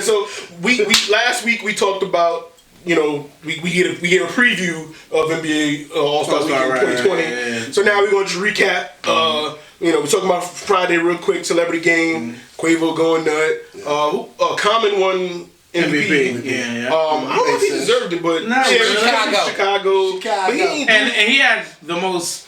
So we last week we talked about. We get a preview of NBA All-Star Weekend 2020. Yeah. So now we're going to just recap. We're talking about Friday real quick. Celebrity game. Quavo going nut. Common won MVP. Yeah. I don't know if he deserved it, but Chicago. But he had the most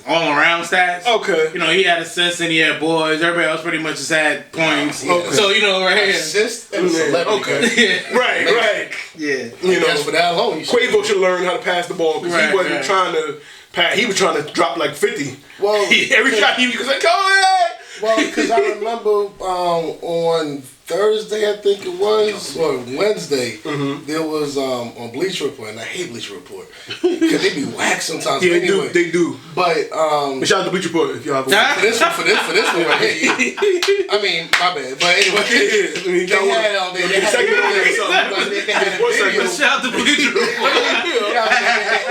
all-around stats. Okay. He had assists and he had boards. Everybody else pretty much just had points. Okay. So, right here. Assists and celebrity. Okay. Right. Yeah. That's for that alone. Quavo should learn how to pass the ball because he wasn't trying to pass. He was trying to drop like 50. Well, every shot he was like, go ahead. Well, because I remember on Thursday, I think it was, or Wednesday, there was on Bleacher Report, and I hate Bleacher Report because they be whack sometimes. Yeah, anyway. they do. But shout out to Bleacher Report if y'all for this one right here. I mean, my bad. But anyway, they Shout out to Bleacher Report. They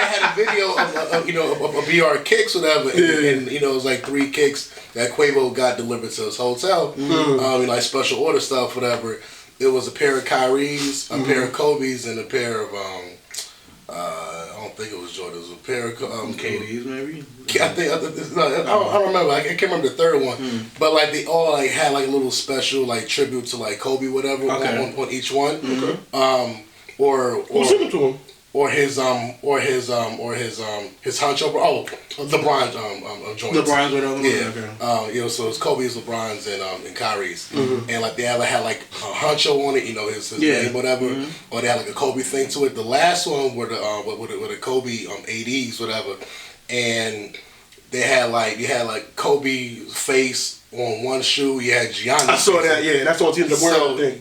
had a video of BR kicks, whatever, and it was like 3 kicks that Quavo got delivered to his hotel, like special order stuff, whatever. It was a pair of Kyrie's, a pair of Kobe's, and a pair of I don't think it was Jordan. It was a pair of KD's maybe. I don't remember. I can't remember the third one, but like they all like had like a little special like tribute to like Kobe, whatever, on each one. Or send it to him. Or his honcho, LeBron's joints. LeBron's whatever. Yeah. So it's Kobe's, LeBron's, and Kyrie's, and like they either had like a honcho on it, his name, whatever, or they had like a Kobe thing to it. The last one were the with the Kobe ADs, whatever, and they had like Kobe's face on one shoe. You had Giannis. I saw that. Yeah, that's on Team of the World thing.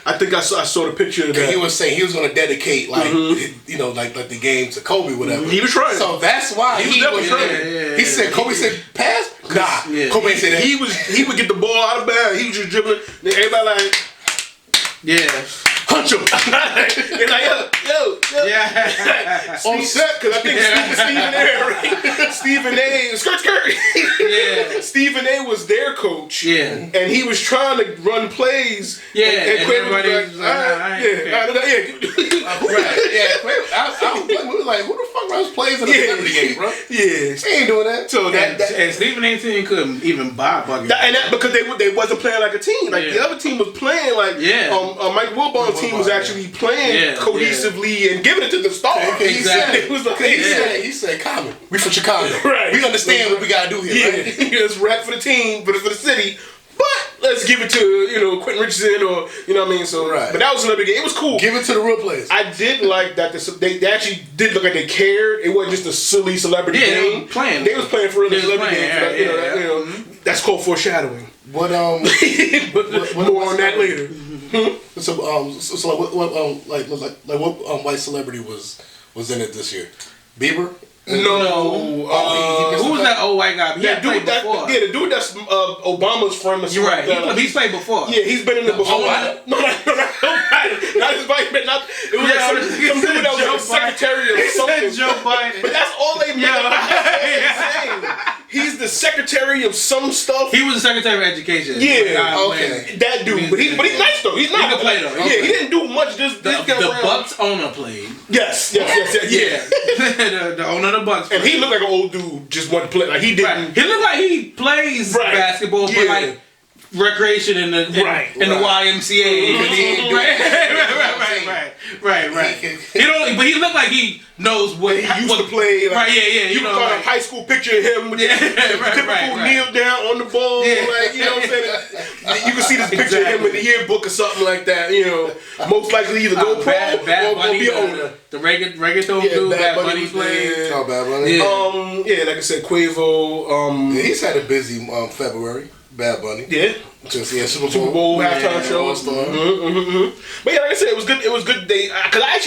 I think I saw the picture of that. He was saying he was going to dedicate like like the game to Kobe, whatever. He was trying. So that's why he was trying. He said Kobe said pass. Nah, Kobe said that. He would get the ball out of bed. He was just dribbling. Then everybody like punch him. They're like yo. Yeah. On set because I think Stephen A. Right? Stephen A. Skirt. Yeah. Stephen A. was their coach. Yeah. And he was trying to run plays. Yeah. And everybody was like, right. We were like, who the fuck runs plays in the celebrity game, bro? Yeah. He ain't doing that. So and Stephen A. team couldn't even buy bucket. And that because they wasn't playing like a team. Like the other team was playing like Mike Wilbon's team was actually playing cohesively and giving it to the star. Exactly. He said, "Common, we from Chicago. Right. We understand what we gotta do here. Yeah, right? It's rap for the team, for the city. But let's give it to Quentin Richardson or what I mean. So, but that was another game. It was cool. Give it to the real players. I did like that. They actually did look like they cared. It wasn't just a silly celebrity game. They was playing for real celebrity game. That's called foreshadowing. What more on that later. So what white celebrity was in it this year? Bieber? No. Who was that old white guy? He had played before. The dude that's Obama's friend. You're right. He's played before. Yeah, he's been in it before. No, not his vice, but not. It was like some dude that was a secretary or something. Joe Biden. But that's all they made. He's the secretary of some stuff. He was the secretary of education. Yeah, okay. That dude. But he's nice though. He's not. He can play though. Yeah, he didn't do much. The Bucks owner played. Yes. Yeah. The owner of the Bucks played. And he looked like an old dude. Just wanted to play. Like he didn't. Right. He looked like he plays basketball, but like recreation in the YMCA. Right. But he looked like he knows what he used to play. Like, right, yeah. You know, a high school picture of him with the typical kneel down on the ball. Yeah. Like, you know what I'm saying? You can see this picture of him in the yearbook or something like that. Most likely either go pro or go be an owner. The reggaeton dude, Bad Bunny played. Oh, Bad Bunny. Like I said, Quavo. He's had a busy February. Bad Bunny. Yeah. Super Bowl halftime show. But yeah, like I said, it was good. It was good day because I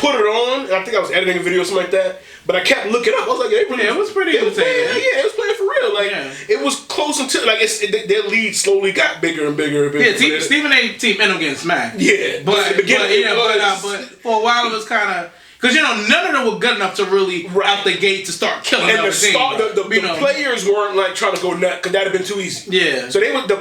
put it on and I think I was editing a video or something like that. But I kept looking up. I was like, it was pretty entertaining. It was playing for real. Like it was close until their lead slowly got bigger and bigger and bigger. Yeah, Stephen A. team ended up getting smacked. Yeah, but for a while it was kind of. Because none of them were good enough to really out the gate to start killing. And the players weren't like trying to go nuts because that'd have been too easy. Yeah. So they were the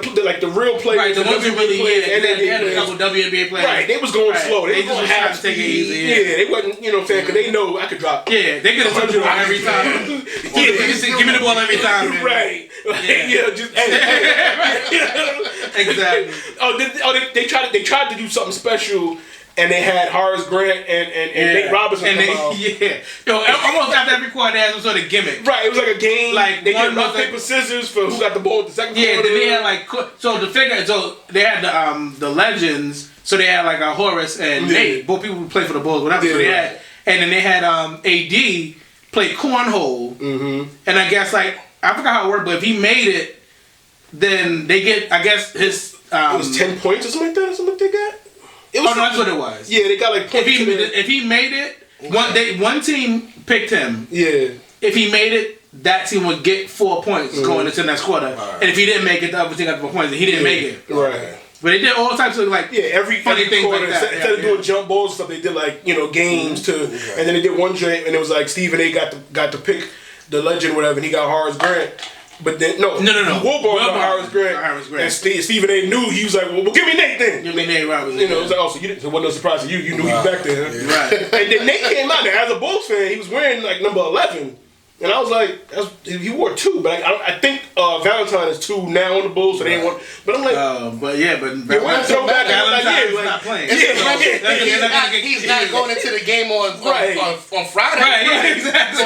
real players, right? The ones who really and they had a couple WNBA players. Right. They was going slow. They was going half speed. Take it easy. Yeah. They wasn't. You know what I'm saying? Because they know I could drop. Yeah. They could have took the ball every time. Give me the ball every time. Man. Right. Yeah. Just exactly. They tried to do something special. And they had Horace Grant and Nate Robinson come out. Yeah. Almost after every quarter, they had some sort of gimmick. Right, it was like a game. Like they did rock, paper, scissors for who got the ball at the second quarter. Yeah, then they had so they had the legends. So they had like Horace and Nate. Both people who played for the Bulls, whatever. So they had, and then they had AD play cornhole. Mm-hmm. And I guess I forgot how it worked, but if he made it, then they get his. It was 10 points or something like that. Or something like they got. That's what it was. Yeah, they got like points. If he made it, one team picked him. Yeah. If he made it, that team would get 4 points going into the next quarter. Right. And if he didn't make it, the other team got 4 points, and he didn't make it. Right. But they did all types of every things quarter, like that. Instead of doing jump balls and stuff, they did games too. Okay. And then they did one joint, and it was like Stephen A. got to pick the legend, whatever, and he got Horace Grant. But then no. Woolball got Horace Grant. And Stephen A. knew. He was like, well, give me Nate then. Give me Nate Robinson. It was like, so it wasn't no surprise to you. You knew he was back there. Yeah. Right. And then Nate came out there as a Bulls fan. He was wearing like number 11. And I was like, he wore 2, but I think Valentine is 2 now on the Bulls, so they ain't want. But I'm like, but Valentine's not playing. He's not going into the game on Friday. Right, yeah, exactly. So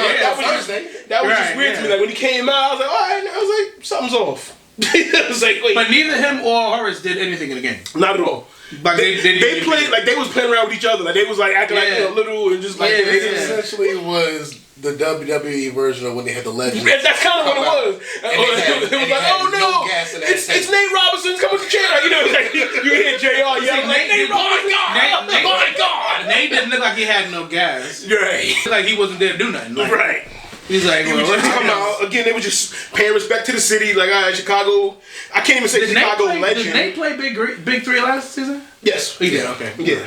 that was just weird to me. Like when he came out, I was like, all right. I was like, something's off. I was like, wait. But neither him or Horace did anything in the game. Not at all. Like they played like they was playing around with each other. Like they was like acting like little and just like it essentially was the WWE version of when they had the legend. That's kind of what it was. It was like, oh no, it's Nate Robinson's coming to chair. You know, like you hear JR yelling like, Nate Robinson. Oh my God. Nate didn't look like he had no gas. Right. Like he wasn't there to do nothing. Right. He's like, well, let's come out again. They were just paying respect to the city. Like, all right, Chicago. I can't even say Chicago legend. Did Nate play Big 3 last season? Yes, he did. Okay. Yeah.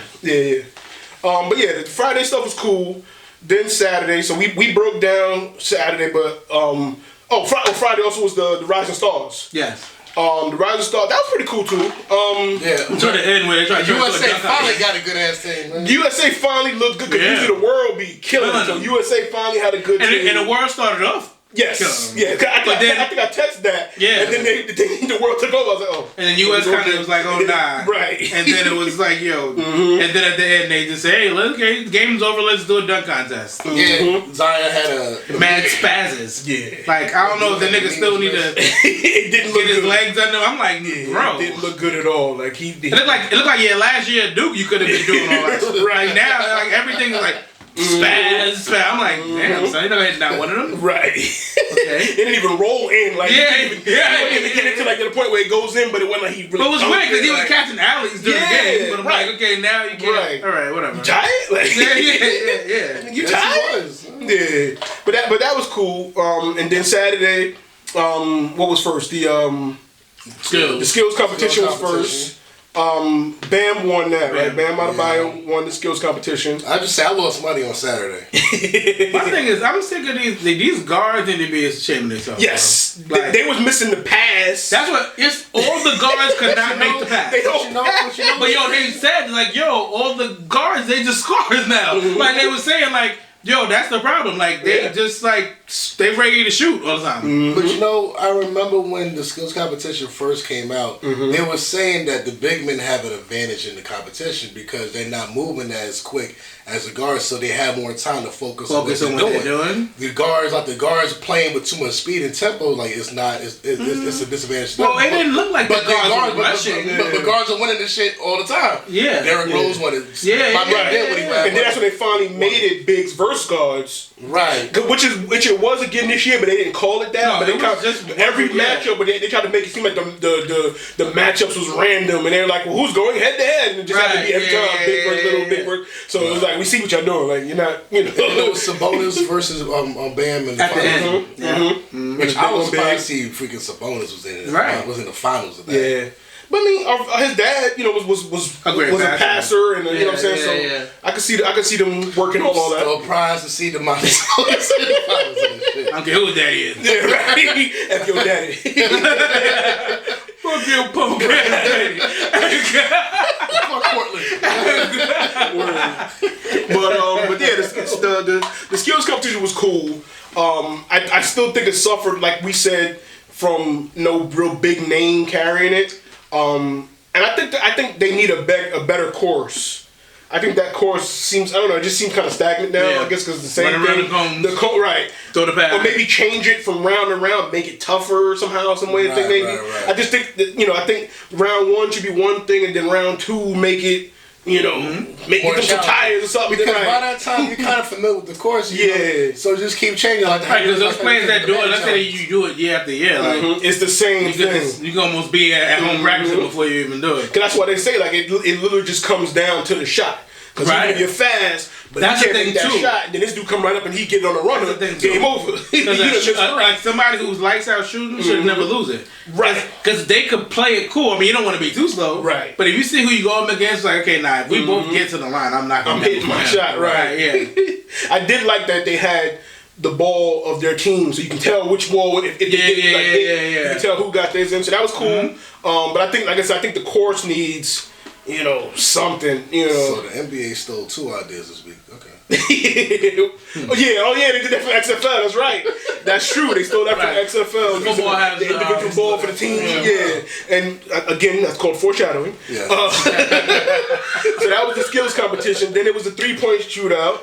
But yeah, the Friday stuff was cool. Then Saturday, so we broke down Saturday, but Friday also was the Rising Stars. Yes. The Rising Stars, that was pretty cool too. To the end where they tried to USA finally got a good ass team. Man. USA finally looked good because usually the world be killing them. So USA finally had a good team. And the world started off. Yes. Yeah. I think I texted that. Yeah. And then the world took over. I was like, oh. And then US kind of was like, oh nah. Right. And then it was like, yo. Mm-hmm. And then at the end they just say, hey, the game's over. Let's do a dunk contest. Mm-hmm. Yeah. Zion had a mad spazzes. Yeah. Like I don't know if the nigga still need to get his legs under. I'm like, bro. It didn't look good at all. Like it looked like last year at Duke you could have been doing all that. Right now, like everything is like. Spaz. I'm like, damn, son, you never hit down one of them. Right. Okay. It didn't even roll in. Like, he didn't even get it to like the point where it goes in, but it wasn't like he really. But it was weird because he was catching alleys during the game. But I'm like, okay, now you can't. Right. All right, whatever. You tired? Like, yeah. You tired? Yeah. But that was cool. And then Saturday, what was first? The skills competition was first. Bam won that, right? Bam Adebayo won the skills competition. I just say I lost money on Saturday. My thing is, I'm sick of these guards in the NBA is shaming themselves. Yes, they was missing the pass. That's what. It's all the guards could not make the pass. They don't pass. But they said like, yo, all the guards they just scores now. Mm-hmm. Like they were saying like. Yo, that's the problem. Like they just like they ready to shoot all the time. Mm-hmm. But I remember when the skills competition first came out, they were saying that the big men have an advantage in the competition because they're not moving as quick as the guards, so they have more time to focus on what they're doing. The guards playing with too much speed and tempo, like it's a disadvantage. Well, it didn't look like the guards were rushing. But the guards are winning this shit all the time. Yeah, Derrick Rose won it. And then that's when they finally made it Bigs versus guards. Right. Which it was again this year, but they didn't call it that. No, but they kind of every matchup, but they tried to make it seem like the matchups was random, and they're like, well, who's going head to head, and it just had to be every time big versus little, big versus. So it was like, we see what y'all doing. Like you're not, It was Sabonis versus Bam in the finals. Which I was surprised to see freaking Sabonis was in it. Right. Was in the finals of that. Yeah. But I mean, his dad, was a passer, and you know what I'm saying. So I could see them working on all that. Surprised to see the money. I don't care who daddy is. Yeah, right. F your daddy. Fuck your punk ass daddy. Fuck Portland. But yeah, the skills competition was cool. I still think it suffered, like we said, from no real big name carrying it. And I think they need a better course. I think that course seems, I don't know, it just seems kind of stagnant now. Yeah. I guess because the same thing. Right. Throw the pass. Or maybe change it from round to round, make it tougher somehow, some way. Right. I just think that, I think round 1 should be one thing, and then round 2 make it, make them some tires or something. Because by that time you're kind of familiar with the course. So just keep changing like that. Right, because those players that do it, let's say you do it year after year. Like, it's the same thing. You can almost be at home practicing before you even do it. Because that's why they say, like, it literally just comes down to the shot. Because even if you're fast, but that's you can't make that shot, and then this dude come right up and he get it on the runner, game over. Like somebody who's lights out shooting should never lose it. Right. Because they could play it cool. I mean, you don't want to be too slow. Right. But if you see who you go up against, like, okay, if we both get to the line, I'm hitting my shot. Right. Yeah. I did like that they had the ball of their team, so you can tell which ball if they hit. You can tell who got theirs in. So that was cool. But I think, like I said, I think the course needs something. So the NBA stole 2 ideas this week. Okay. Oh yeah, they did that for XFL. That's right. That's true. They stole that from XFL. The individual ball for the team. Yeah. And again, that's called foreshadowing. Yeah. So that was the skills competition. Then it was a 3-point shootout.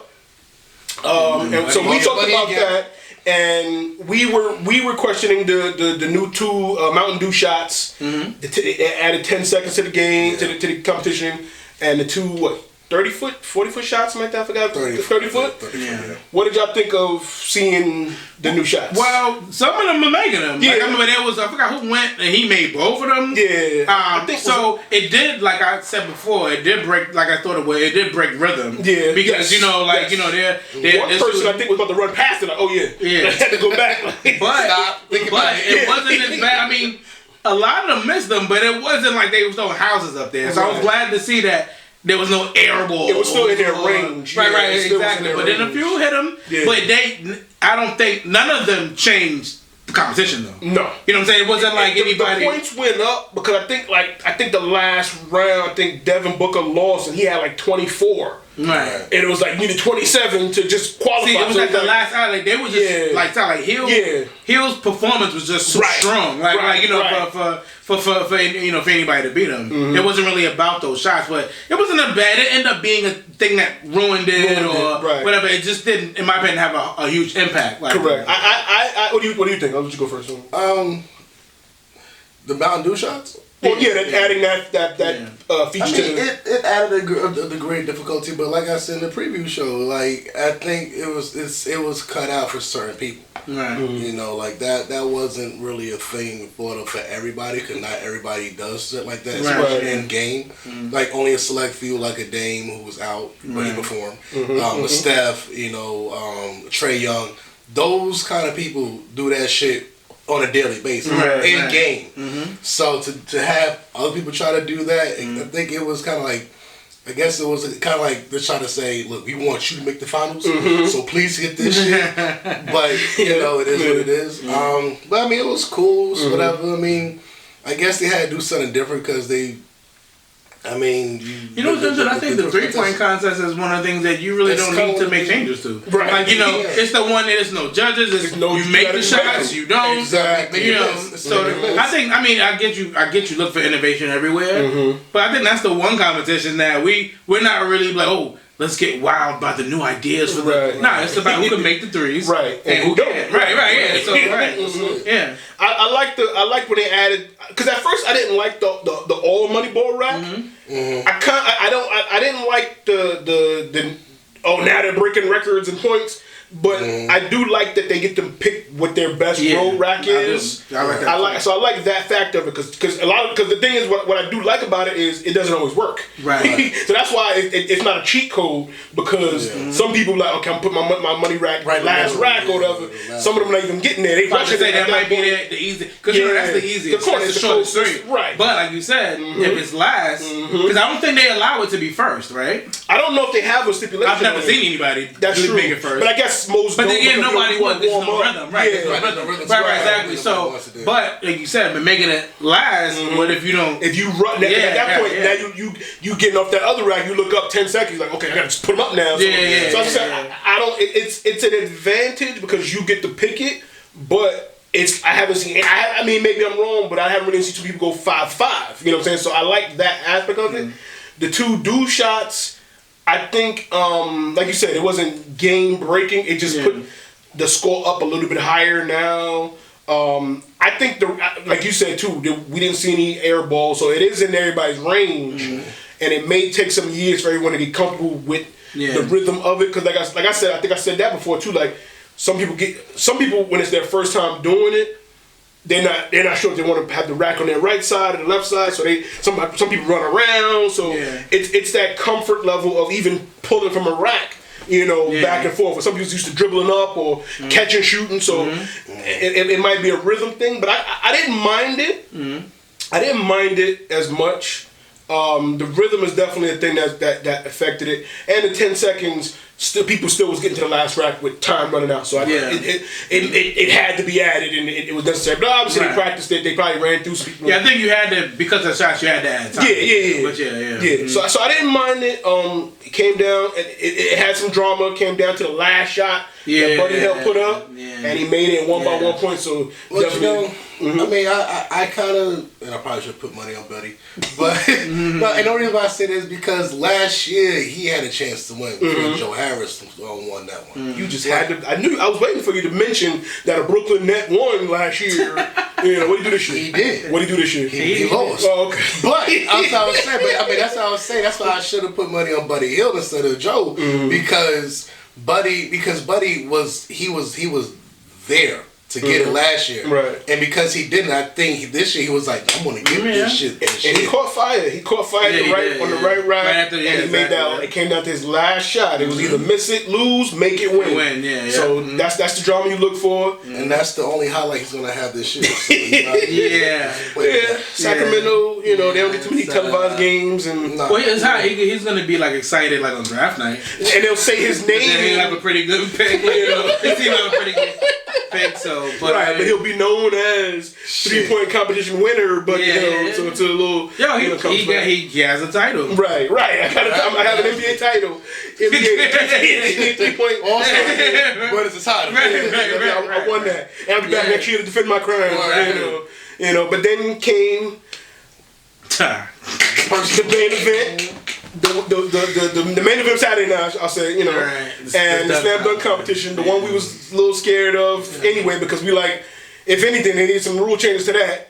And so we talked about that, and we were questioning the new 2 Mountain Dew shots. They added 10 seconds to the game, to the competition, and the 2 30-foot, 40-foot shots, something like that. I forgot. 30 foot. 30 yeah. What did y'all think of seeing the new shots? Well, some of them are making them. Yeah. Like, I remember I forgot who went and he made both of them. Yeah. I think so. It did, like I said before, it did break, like I thought it would. It did break rhythm. Yeah. Because they're one person I think was about to run past it. Like, I had to go back. But it wasn't as bad. I mean, a lot of them missed them, but it wasn't like they were throwing houses up there. So I was glad to see that. There was no air ball. It was still in their range. Right, exactly. But then a few hit them. Yeah. But I don't think, none of them changed the competition though. No. You know what I'm saying? It wasn't like anybody. The points went up because I think the last round, I think Devin Booker lost and he had like 24. Right. And it was like needed 27 to just qualify. See, it was like the last round. Like they were just Hill's performance was just so strong. For anybody to beat him. It wasn't really about those shots, but it wasn't a bad. It ended up being a thing that ruined it or whatever. It just didn't, in my opinion, have a huge impact. Like, correct. What do you think? I'll let you go first. The Mountain Dew shots. Well, adding that feature to it added a degree of difficulty, but like I said in the preview show, like I think it was cut out for certain people. Right. Like that wasn't really a thing thought of for everybody, because not everybody does shit like that, right. especially in game. Like only a select few, like a Dame who was out, but he performed. Steph, Trae Young, those kind of people do that shit on a daily basis in game. So to have other people try to do that, I think it was kind of like, I guess it was kind of like they're trying to say, look, we want you to make the finals, so please get this shit. But it is what it is. But I mean, it was cool, whatever. I mean, I guess they had to do something different because they. I mean, I think the 3-point contest is one of the things that you really don't need to make changes to. Right. Like, it's the one that there's no judges. It's you make the shots, you don't. Exactly. So I think, I get you look for innovation everywhere. But I think that's the one competition that we're not really like, oh, let's get wild about the new ideas for it's about who can make the threes. Right. And who don't. Right. So yeah. I like when they added, because at first I didn't like the all money ball rack. I didn't like the now they're breaking records and points. But I do like that they get to pick what their best road rack is. I like that. So I like that factor of it because the thing is what I do like about it is it doesn't always work. Right. So that's why it's not a cheat code because some people like, okay, I'm putting my money rack last rack or whatever. Some of them not even getting there. They I should say that might be the easy because that's the easiest. That's the shortest street. Right. But like you said, if it's last, because I don't think they allow it to be first, right? I don't know if they have a stipulation. I've never seen anybody make it first. But I guess most. But then again, nobody wants this no rhythm, right? Right, Exactly. So, but like you said, but making it last. What if you don't? If you run at that point, now you getting off that other rack, you look up 10 seconds, like okay, I gotta just put them up now. So I'm saying I don't. It's an advantage because you get to pick it, but I haven't seen. I mean, maybe I'm wrong, but I haven't really seen two people go 5-5. You know what I'm saying? So I like that aspect of it. The two do shots. I think, like you said, it wasn't game breaking. It just put the score up a little bit higher now. I think like you said too, we didn't see any air balls, so it is in everybody's range, and it may take some years for everyone to get comfortable with the rhythm of it. Because like I said, I think I said that before too. Like some people when it's their first time doing it, they're not sure if they want to have the rack on their right side or the left side, so some people run around. So it's that comfort level of even pulling from a rack, back and forth. Some people used to dribbling up or catching, shooting. So it might be a rhythm thing, but I didn't mind it. I didn't mind it as much. The rhythm is definitely a thing that affected it, and the 10 seconds. People still was getting to the last rack with time running out, so it had to be added, and it was necessary. But obviously they practiced it. They probably ran through some people. Yeah, I think you had to, because of the shots, you had to add time. Yeah. So I didn't mind it. It came down, and it had some drama. It came down to the last shot that Buddy helped put up, and he made it 1 by 1 point. So definitely. I mean, I kind of, and I probably should put money on Buddy, but no, and the only reason why I say this is because last year he had a chance to win. Joe Harris won that one. You just had to. I was waiting for you to mention that a Brooklyn Net won last year. What did he do this year? He did. What did he do this year? He lost. Oh, okay. But that's what I was saying. But I mean, that's what I was saying. That's why I should have put money on Buddy Hield instead of Joe because Buddy was there to get it last year. Right. And because he didn't, I think this year he was like, I'm going to get this shit. And he caught fire. He caught fire on the right rack. And he made that. It came down to his last shot. It was either miss it, lose, make it win. So that's the drama you look for. And that's the only highlight he's going to have this year. So Sacramento, they don't get too many televised games. And well, he's going to be like excited like on draft night. And they'll say his name. And he'll have a pretty good pick. He'll have a pretty good pick. So, but he'll be known as 3-point competition winner. But so it's a little. He has a title. Right. I have an NBA title. NBA 3-point All-Star. But it's a title. I won that. And I'll be back next year to defend my crown. But then came the main event. The main event Saturday night, I'll say, and the slam dunk competition, the one we was a little scared of anyway, because we if anything, they need some rule changes to that.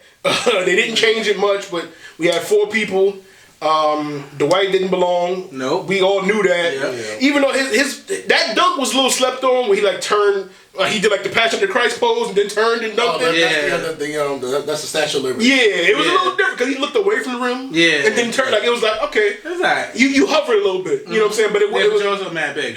They didn't change it much, but we had 4 people. Dwight didn't belong. No, we all knew that. Even though that dunk was a little slept on, where he turned. He did the Passion of the Christ pose and then turned and dunked it. That's the Statue of Liberty. Yeah, it was a little different because he looked away from the rim. Yeah, and then turned it was okay. That's right. You hovered a little bit. You know what I'm saying? But it was also mad big.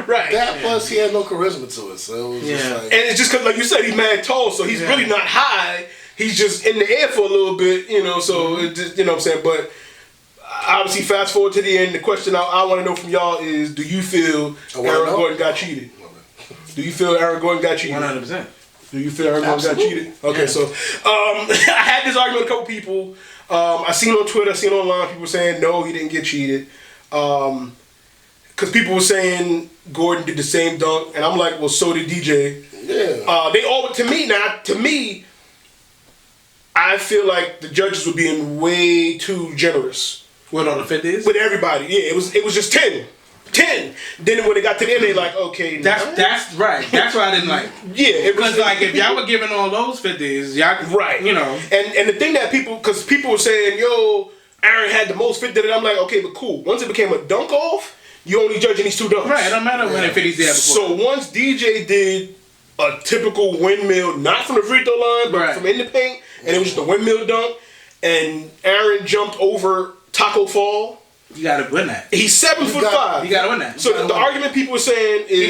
Right. That plus he had no charisma to it, so it was just and it's just because, like you said, he's mad tall, so he's really not high. He's just in the air for a little bit, So it just, what I'm saying. But obviously, fast forward to the end. The question I want to know from y'all is: do you feel Aaron Gordon got cheated? Do you feel Aaron Gordon got cheated? 100%. Do you feel Aaron Gordon got cheated? Okay, so I had this argument with a couple people. I seen on Twitter, I seen online people saying no, he didn't get cheated. Because people were saying Gordon did the same dunk, and I'm like, well, so did DJ. Yeah. They all to me, I feel like the judges were being way too generous. What on the 50s? With everybody, yeah. It was just 10. Then when it got to the end, they okay. That's right. That's why I didn't like. Yeah, because if y'all were giving all those 50s, y'all right. And the thing that people were saying, yo, Aaron had the most 50. I'm like, okay, but cool. Once it became a dunk off, you only judging these 2 dunks. Right, it don't matter when it 50's there before. So once DJ did a typical windmill, not from the free throw line, but from in the paint, and it was just a windmill dunk, and Aaron jumped over Taco Fall. You gotta win that. He's 7'5". You gotta win that. So the argument people were saying is he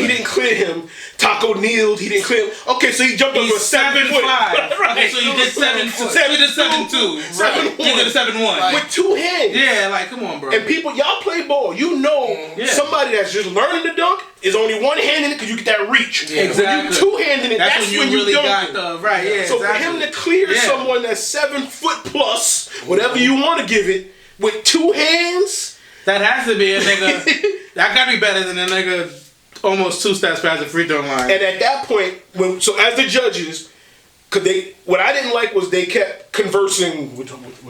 didn't clear him. Taco kneeled. He didn't clear him. Okay, so he jumped over 7'5". Okay, so you did 7'2". You did 7'2". 7'1". You did a 7'1". With 2 hands. Yeah, like come on, bro. And people, y'all play ball. You know somebody that's just learning to dunk is only one hand in it because you get that reach. Yeah. Exactly. When you 2-handed it, that's when you really dunking. got the right. Yeah. So for him to clear someone that's 7 foot plus, whatever you want to give it, with 2 hands, that has to be a nigga. That gotta be better than a nigga almost 2 steps past the free throw line. And at that point, so as the judges, what I didn't like was they kept conversing. What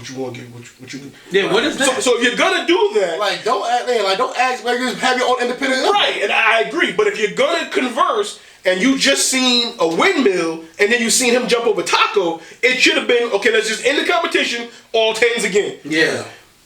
you want to give? What you? Yeah, what is that? So if you're gonna do that, don't ask. Just have your own independent. Right, and I agree. But if you're gonna converse, and you just seen a windmill, and then you seen him jump over Taco, it should have been okay. Let's just end the competition. All 10s again. Yeah.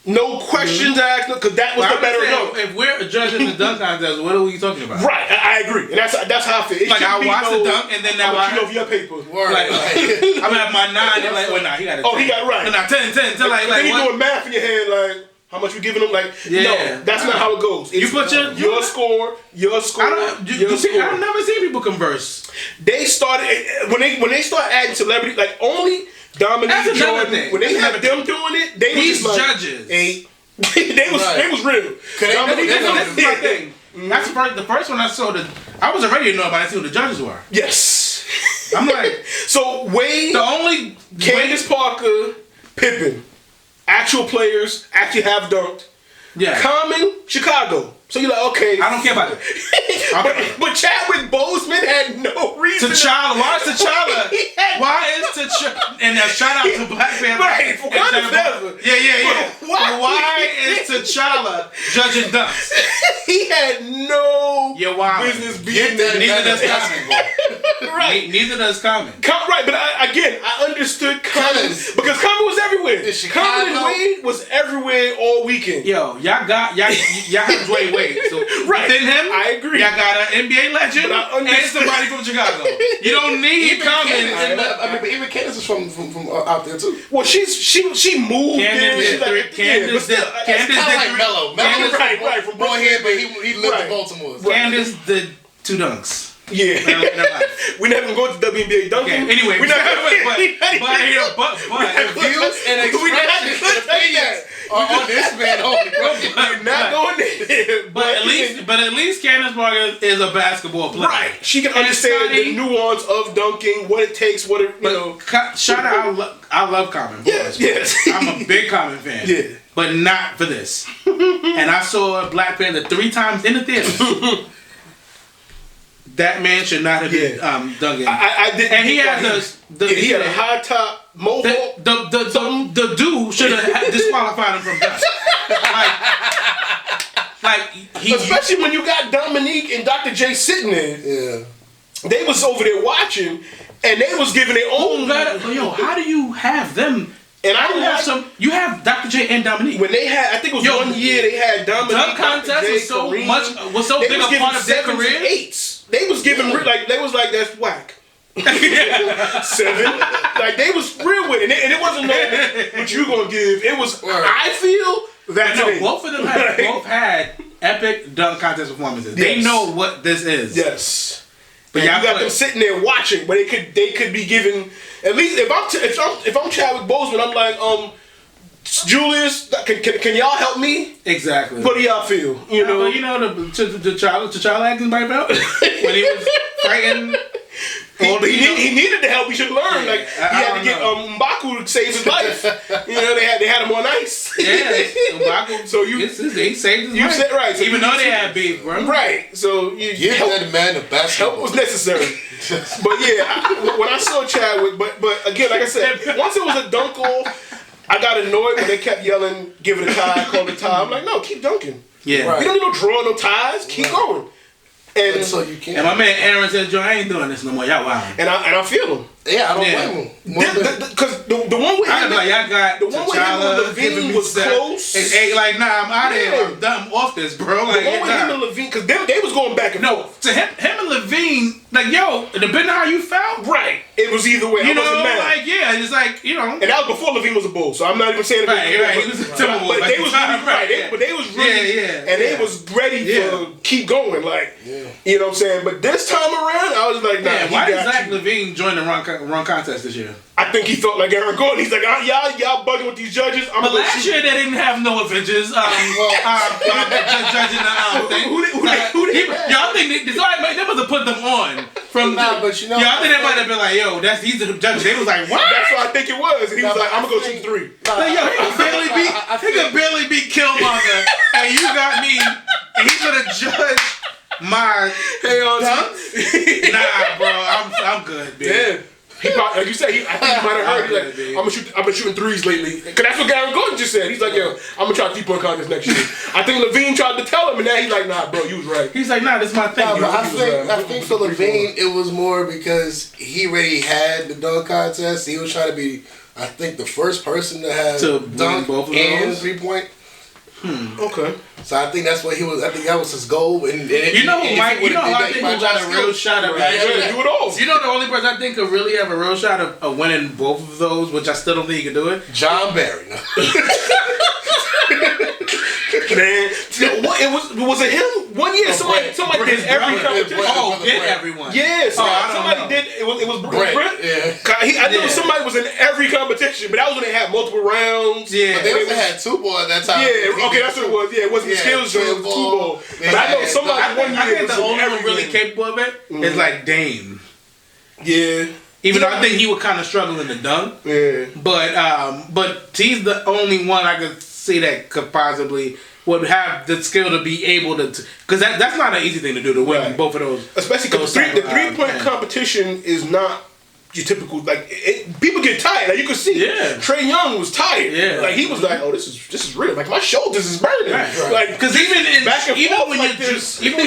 No questions asked, because that was the better note. If we're judging the dunk contest, what are we talking about? Right, I agree, and that's how I feel. It like I watch the dunk, and then now I you know your paper. Like, I'm gonna have my 9, and like, well, nah, he got it. Oh, he got it right. No, nah, 10. Like, then you doing math in your head, like how much we giving him? Like, no, that's not how it goes. It's you put your score. I've never seen people converse. They started when they start adding celebrity, like only Dominique Jordan. When they had them doing it, they these was just judges. They was real. This is my thing. That's the first one I saw. I was already know about. I see who the judges were. Yes. I'm like, so Wade, Candace Parker, Pippen, actual players actually have dunked. Yeah. Common, Chicago. So you're like, okay. I don't care about it. but Chadwick Boseman had no reason. T'Challa. Why is T'Challa? Why is T'Challa? And shout out to Black Panther. Right. For Yeah. Why is T'Challa judging dunks? He had no business being there. Neither does Common. Right. Neither does Common. Right, but I understood Common because Common was everywhere. Common and Wade was everywhere all weekend. Yo, y'all have Wade. So within him, I agree. Y'all got an NBA legend and somebody from Chicago. You don't need Common. But even Candace is from out there too. Well, she moved. Candace did like Mello. Right, from born here, but he lived in Baltimore. Candace did 2 dunks. Yeah, we never go to WNBA dunking. Okay. Anyway, we never. But views and expressions and opinions on this man only. We're not going there. But at least Candace Parker is a basketball player. Right, she can understand the nuance of dunking, what it takes, what it you know. Shout out, I love Common. Yes. I'm a big Common fan. Yeah, but not for this. And I saw Black Panther 3 times in the theater. That man should not have been dunking. I did, and he had he had a high top mohawk. The dude should have disqualified him from dunking. Especially when you got Dominique and Dr. J sitting there. Yeah, they was over there watching, and they was giving their own. Yo, how do you have them? And I don't have some. You have Dr. J and Dominique. When they had, I think it was 1 year they had Dominique. Dunk contest was so Kareem. Was so big a part of their career. 8s. They was giving they was like that's whack. 7. Like they was real with it, and it wasn't no what you gonna give. It was I feel that both of them had epic dunk contest performances. Yes. They know what this is. Yes. But you got them sitting there watching, but they could be given at least if I'm Chadwick Boseman, I'm like Julius, can y'all help me? Exactly. What do y'all feel? You know, the child acting by belt when he was fighting. He needed the help. He should learn. He had to get M'Baku to save his life. They had him on ice. Yeah, M'Baku. So he saved his life. You said right. So even though they had beef, bro. Right. So you help that man the best help was necessary. But when I saw Chadwick, but again, like I said, once it was a dunk off, I got annoyed when they kept yelling, "Give it a tie, call it a tie." I'm like, no, keep dunking. Yeah. Right. You don't need no draw, no ties. Keep going. And so you can. And my man Aaron said, "Joe, I ain't doing this no more. Y'all wild." And I feel him. Yeah, I don't blame him. Because the one with him like, y'all got the one with him and Levine was close. And like, nah, I'm out of here. I'm done. I'm off this, bro. Like, the one with him and Levine, because they was going back and forth. To him and Levine, like, yo, depending on how you felt, right? It was either way. You know, like, yeah, it's like, you know. And that was before Levine was a Bull, so I'm not even saying it. Right. He was a Timberwolves. But they was really, right. But they was really, and they was ready to keep going, like, you know what I'm saying. But this time around, I was like, nah. Yeah, why did Zach Levine join the run contest this year? I think he felt like Aaron Gordon. He's like, y'all bugging with these judges. But last year they didn't have no Avengers. Judging the thing. Y'all think they must have put them on from? But you know, y'all think they might have been like, yo, these are the judges. They was like, what? That's what I think it was. And he was like, I'm gonna go shoot 3. Like, yo, he could barely beat Killmonger, and you got me, and he's gonna judge my dunks? Nah, bro, I'm good, man. Yeah. He probably, like you said, I think he might have heard. He's like, I've been shooting 3s lately. Cause that's what Aaron Gordon just said. He's like, yo, I'm gonna try 3-point contest next year. I think Levine tried to tell him, and now he's like, nah, bro, you was right. He's like, nah, this is my thing. I think for Levine, it was more because he already had the dunk contest. He was trying to be, I think, the first person to have dunk both of and those 3-point. Okay. So I think that's what he was. I think that was his goal. And you know who I think who got a real shot of actually do it all. You know the only person I think could really have a real shot of winning both of those, which I still don't think he can do it. John Barry. No. Man, was it him? 1 year somebody did every competition. Did everyone? Yeah, somebody did. It was Brent. Yeah. I know somebody was in every competition, but that was when they had multiple rounds. Yeah, but they also had 2-ball at that time. Yeah, okay, that's what it was. Yeah, it wasn't the skills joint, it was 2-ball. But I know somebody I think the only one really capable of it is like Dame. Yeah. Even though I think he would kind of struggle in the dunk. Yeah. But he's the only one I could see that could possibly would have the skill to be able to, because that's not an easy thing to do, to win both of those. Especially because the 3-point competition is not your typical, like, people get tired. Like, you could see Trae Young was tired. Yeah. Like, he was like, oh, this is real. Like, my shoulders is burning. Right. Like, because even when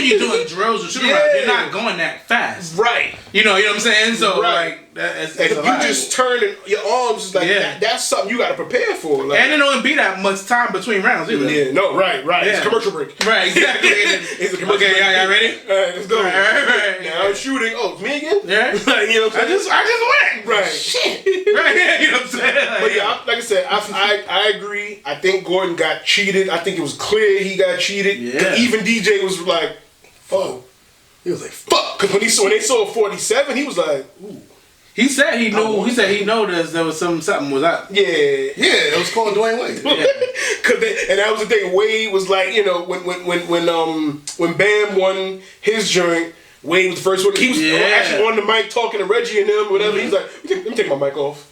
you're doing drills or shooting around, you're not going that fast. Right. You know what I'm saying? So like that's if a you lot. just turn your arms, is like that's something you got to prepare for. Like, and it don't be that much time between rounds either. Yeah. No. Right. Yeah. It's a commercial break. Right. Exactly. It's a commercial break. Okay. Y'all ready? All right. Let's go. Right. Now I'm shooting. Oh, it's me again. Yeah. Like, you know what I'm saying? I just went. Right. Shit. Right. You know what I'm saying? Like, but yeah, like I said, I agree. I think Gordon got cheated. I think it was clear he got cheated. Yeah. Even DJ was like, oh. He was like, fuck. Because when they saw 47, he was like, ooh. He said he knew. He said he noticed there was something was up. Yeah, it was called Dwayne Wade. And that was the thing. Wade was like, you know, when Bam won his joint, Wade was the first one. He was actually on the mic talking to Reggie and them, whatever. He's like, let me take my mic off.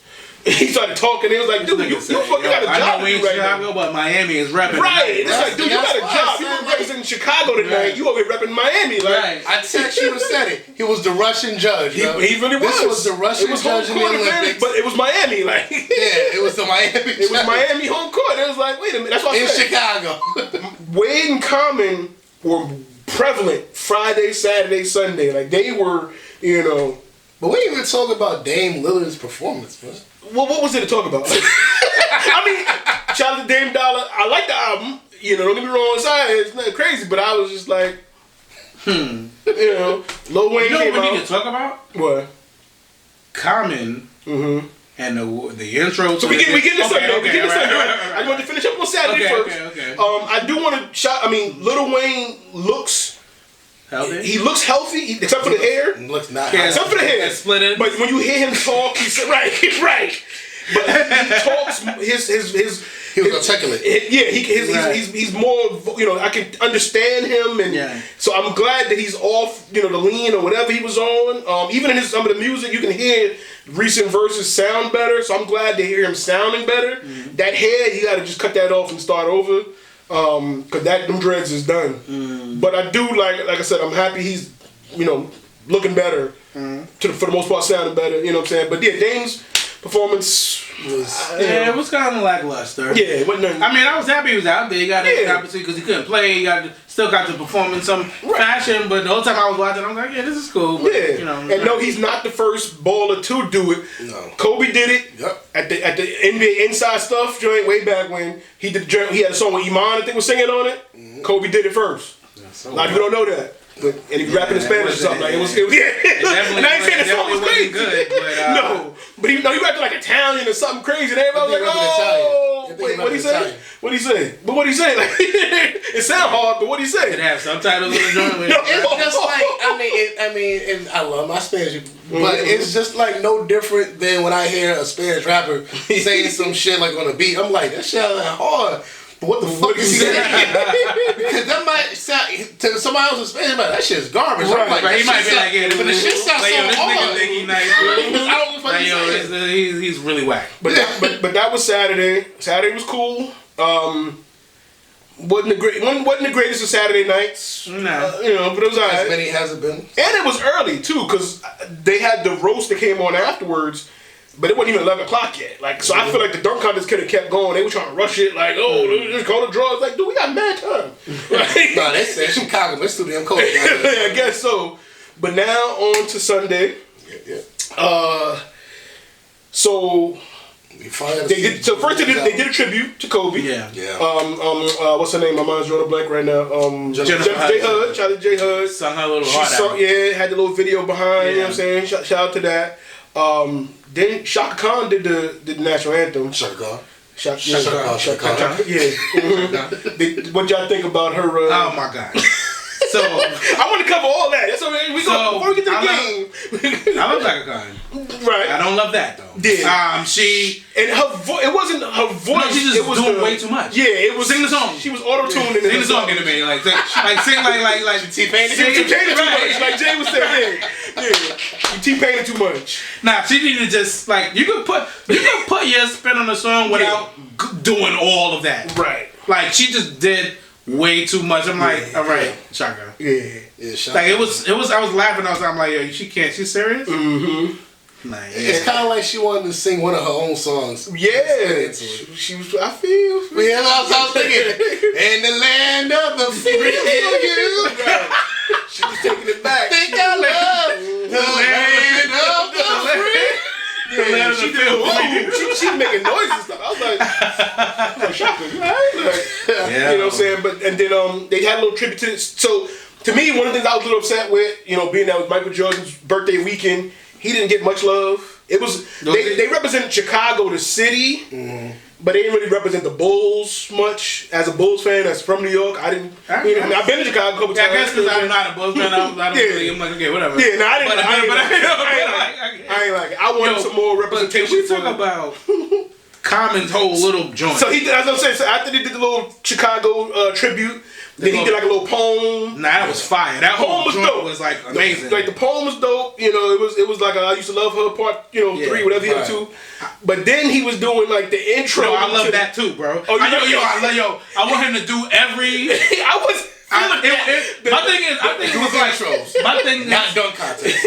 He started talking. He was like, dude, you fucking got a job. I know we in right Chicago, but Miami is repping. Right. It's like, dude, you got a job. You were representing Chicago tonight. Right. You over here repping Miami. Like, right. I text you and said it. He was the Russian judge. He really was. This was the Russian judge in the Olympics. But it was Miami. Like, it was the Miami. It was Miami home court. It was like, wait a minute. That's what I said. In Chicago. Wade and Common were prevalent Friday, Saturday, Sunday. Like, they were, you know. But we didn't even talk about Dame Lillard's performance, man. Well, what was it to talk about? I mean, shout out to Dame Dollar. I like the album. You know, don't get me wrong. It's not crazy, but I was just like, you know, Lil Wayne came out. You know what we need to talk about? What? Common and the intro. So we get this Sunday. Okay, we get this Sunday. I want to finish up on Saturday first. Okay. I do want to shout. I mean, Lil Wayne looks. Healthy? He looks healthy, except for the hair. He looks not healthy. Except for the hair. Split it. But when you hear him talk, he's right. But he talks. He was articulate. He's more. You know, I can understand him, and so I'm glad that he's off. You know, the lean or whatever he was on. Even in some of the music, you can hear recent verses sound better. So I'm glad to hear him sounding better. That hair, you got to just cut that off and start over. Cause them dreads is done. But I do like I said, I'm happy he's, you know, looking better. For the most part, sounding better. You know what I'm saying? But yeah, Dame's performance was. It was kind of lackluster. Yeah, it wasn't nothing. I mean, I was happy he was out there. He got an opportunity because he couldn't play. He still got to perform in some fashion. But the whole time I was watching, I was like, yeah, this is cool. But, you know, and no, he's not the first baller to do it. No, Kobe did it. Yep. At the NBA Inside Stuff joint way back when he did the joint. He had a song with Iman, I think, was singing on it. Mm-hmm. Kobe did it first. A lot of people don't know that. But, and he was rapping in Spanish or something. Like, it was and I ain't saying the song was crazy. Good, but, no, but he rapped like Italian or something crazy. And everybody was like, oh, wait, what'd he say? What'd he say? But what'd he say? Like, it sound hard, but what'd he say? It have subtitles in the joint. It's just like, I mean, and I love my Spanish, but it's just like no different than when I hear a Spanish rapper saying some shit like on a beat. I'm like, that shit like hard. But what the fuck is he saying? Because that might sound to somebody else in Spanish, like, that shit's garbage. Right, like, he might be like, yeah, but the shit sounds so hard. Think he nice. I don't know he's really whack. But that was Saturday. Saturday was cool. Wasn't the greatest of Saturday nights. No. You know, but it was alright. As many has it been. And it was early too, because they had the roast that came on afterwards. But it wasn't even 11 o'clock yet. Like, so I feel like the dunk contest could have kept going. They were trying to rush it. Like, just call the draws. Like, dude, we got mad time. Right? No, they said Chicago. Let's do them cold. I guess so. But now on to Sunday. Yeah. So first they did a tribute to Kobe. Yeah. What's her name? My mind's drawing a blank right now. Jennifer J. Hud. Shout out to J. Hud. Sung her little heart out. Yeah, had the little video behind. You know what I'm saying? Shout out to that. Then Shaka Khan did the national anthem. Shaka Khan. Shaka Khan. Yeah. Mm-hmm. What y'all think about her? Oh my God. So I want to cover all that. That's okay. Before we get to the game. I love Shaka Khan. Right. I don't love that though. Yeah. She and it wasn't her voice. No, she just doing way too much. Yeah, it was. Sing the song. She was auto-tuned in Sing the song in a minute, like sing like T-Pain too much. Like Jay was saying, you T-Pain too much. Nah, she needed to just like you could put your spin on the song without doing all of that. Right. Like she just did way too much. I'm like, all right, Shaka. Yeah, Shaka. Like it was. I was laughing. I'm like, yo, she can't. She's serious. Mm-hmm. Like, it's kind of like she wanted to sing one of her own songs. Yeah, she was. I feel. Yeah, I was thinking. In the land of the free, right. She was taking it back. Think I love the land of the free. Yeah, she did. She was making noises and stuff. I was like Shaka, you alright? You know what I'm saying? But and then they had a little tribute to this. So to me, one of the things I was a little upset with, being that was Michael Jordan's birthday weekend, he didn't get much love. It was they represent Chicago, the city, but they didn't really represent the Bulls much. As a Bulls fan, that's from New York, I didn't. I've been to Chicago a couple times. I guess because I'm not a Bulls fan, I don't really. I'm like, okay, whatever. Yeah, no, I ain't like it. I wanted some more representation. But can we talk about Common's whole little joint? So he, as I'm saying, after they did the little Chicago tribute. Then he did like a little poem. Nah, that was fire. That whole was dope. Was like amazing. Like the poem was dope. It was like I used to love her part. 3, whatever he had 2. But then he was doing like the intro. No, I love that too, bro. Oh, I want him to do every. I was. My thing is, I think it was like intros. My thing, not dunk contest.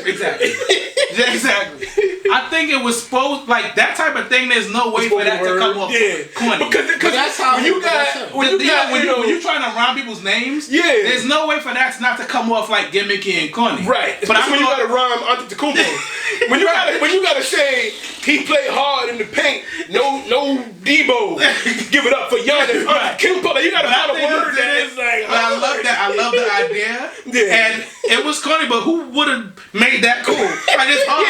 Exactly. I think it was supposed like that type of thing. There's no way for that to come off corny. Because that's how when you're trying to rhyme people's names. Yeah. There's no way for that not to come off like gimmicky and corny. Right. But when you gotta rhyme Antetokounmpo. when you gotta say he played hard in the paint. No Debo. Give it up for Giannis. Antetokounmpo. You gotta find a word that is like. I love that. I love the idea. Yeah. And it was corny, but who would have made that cool? Like it's hard.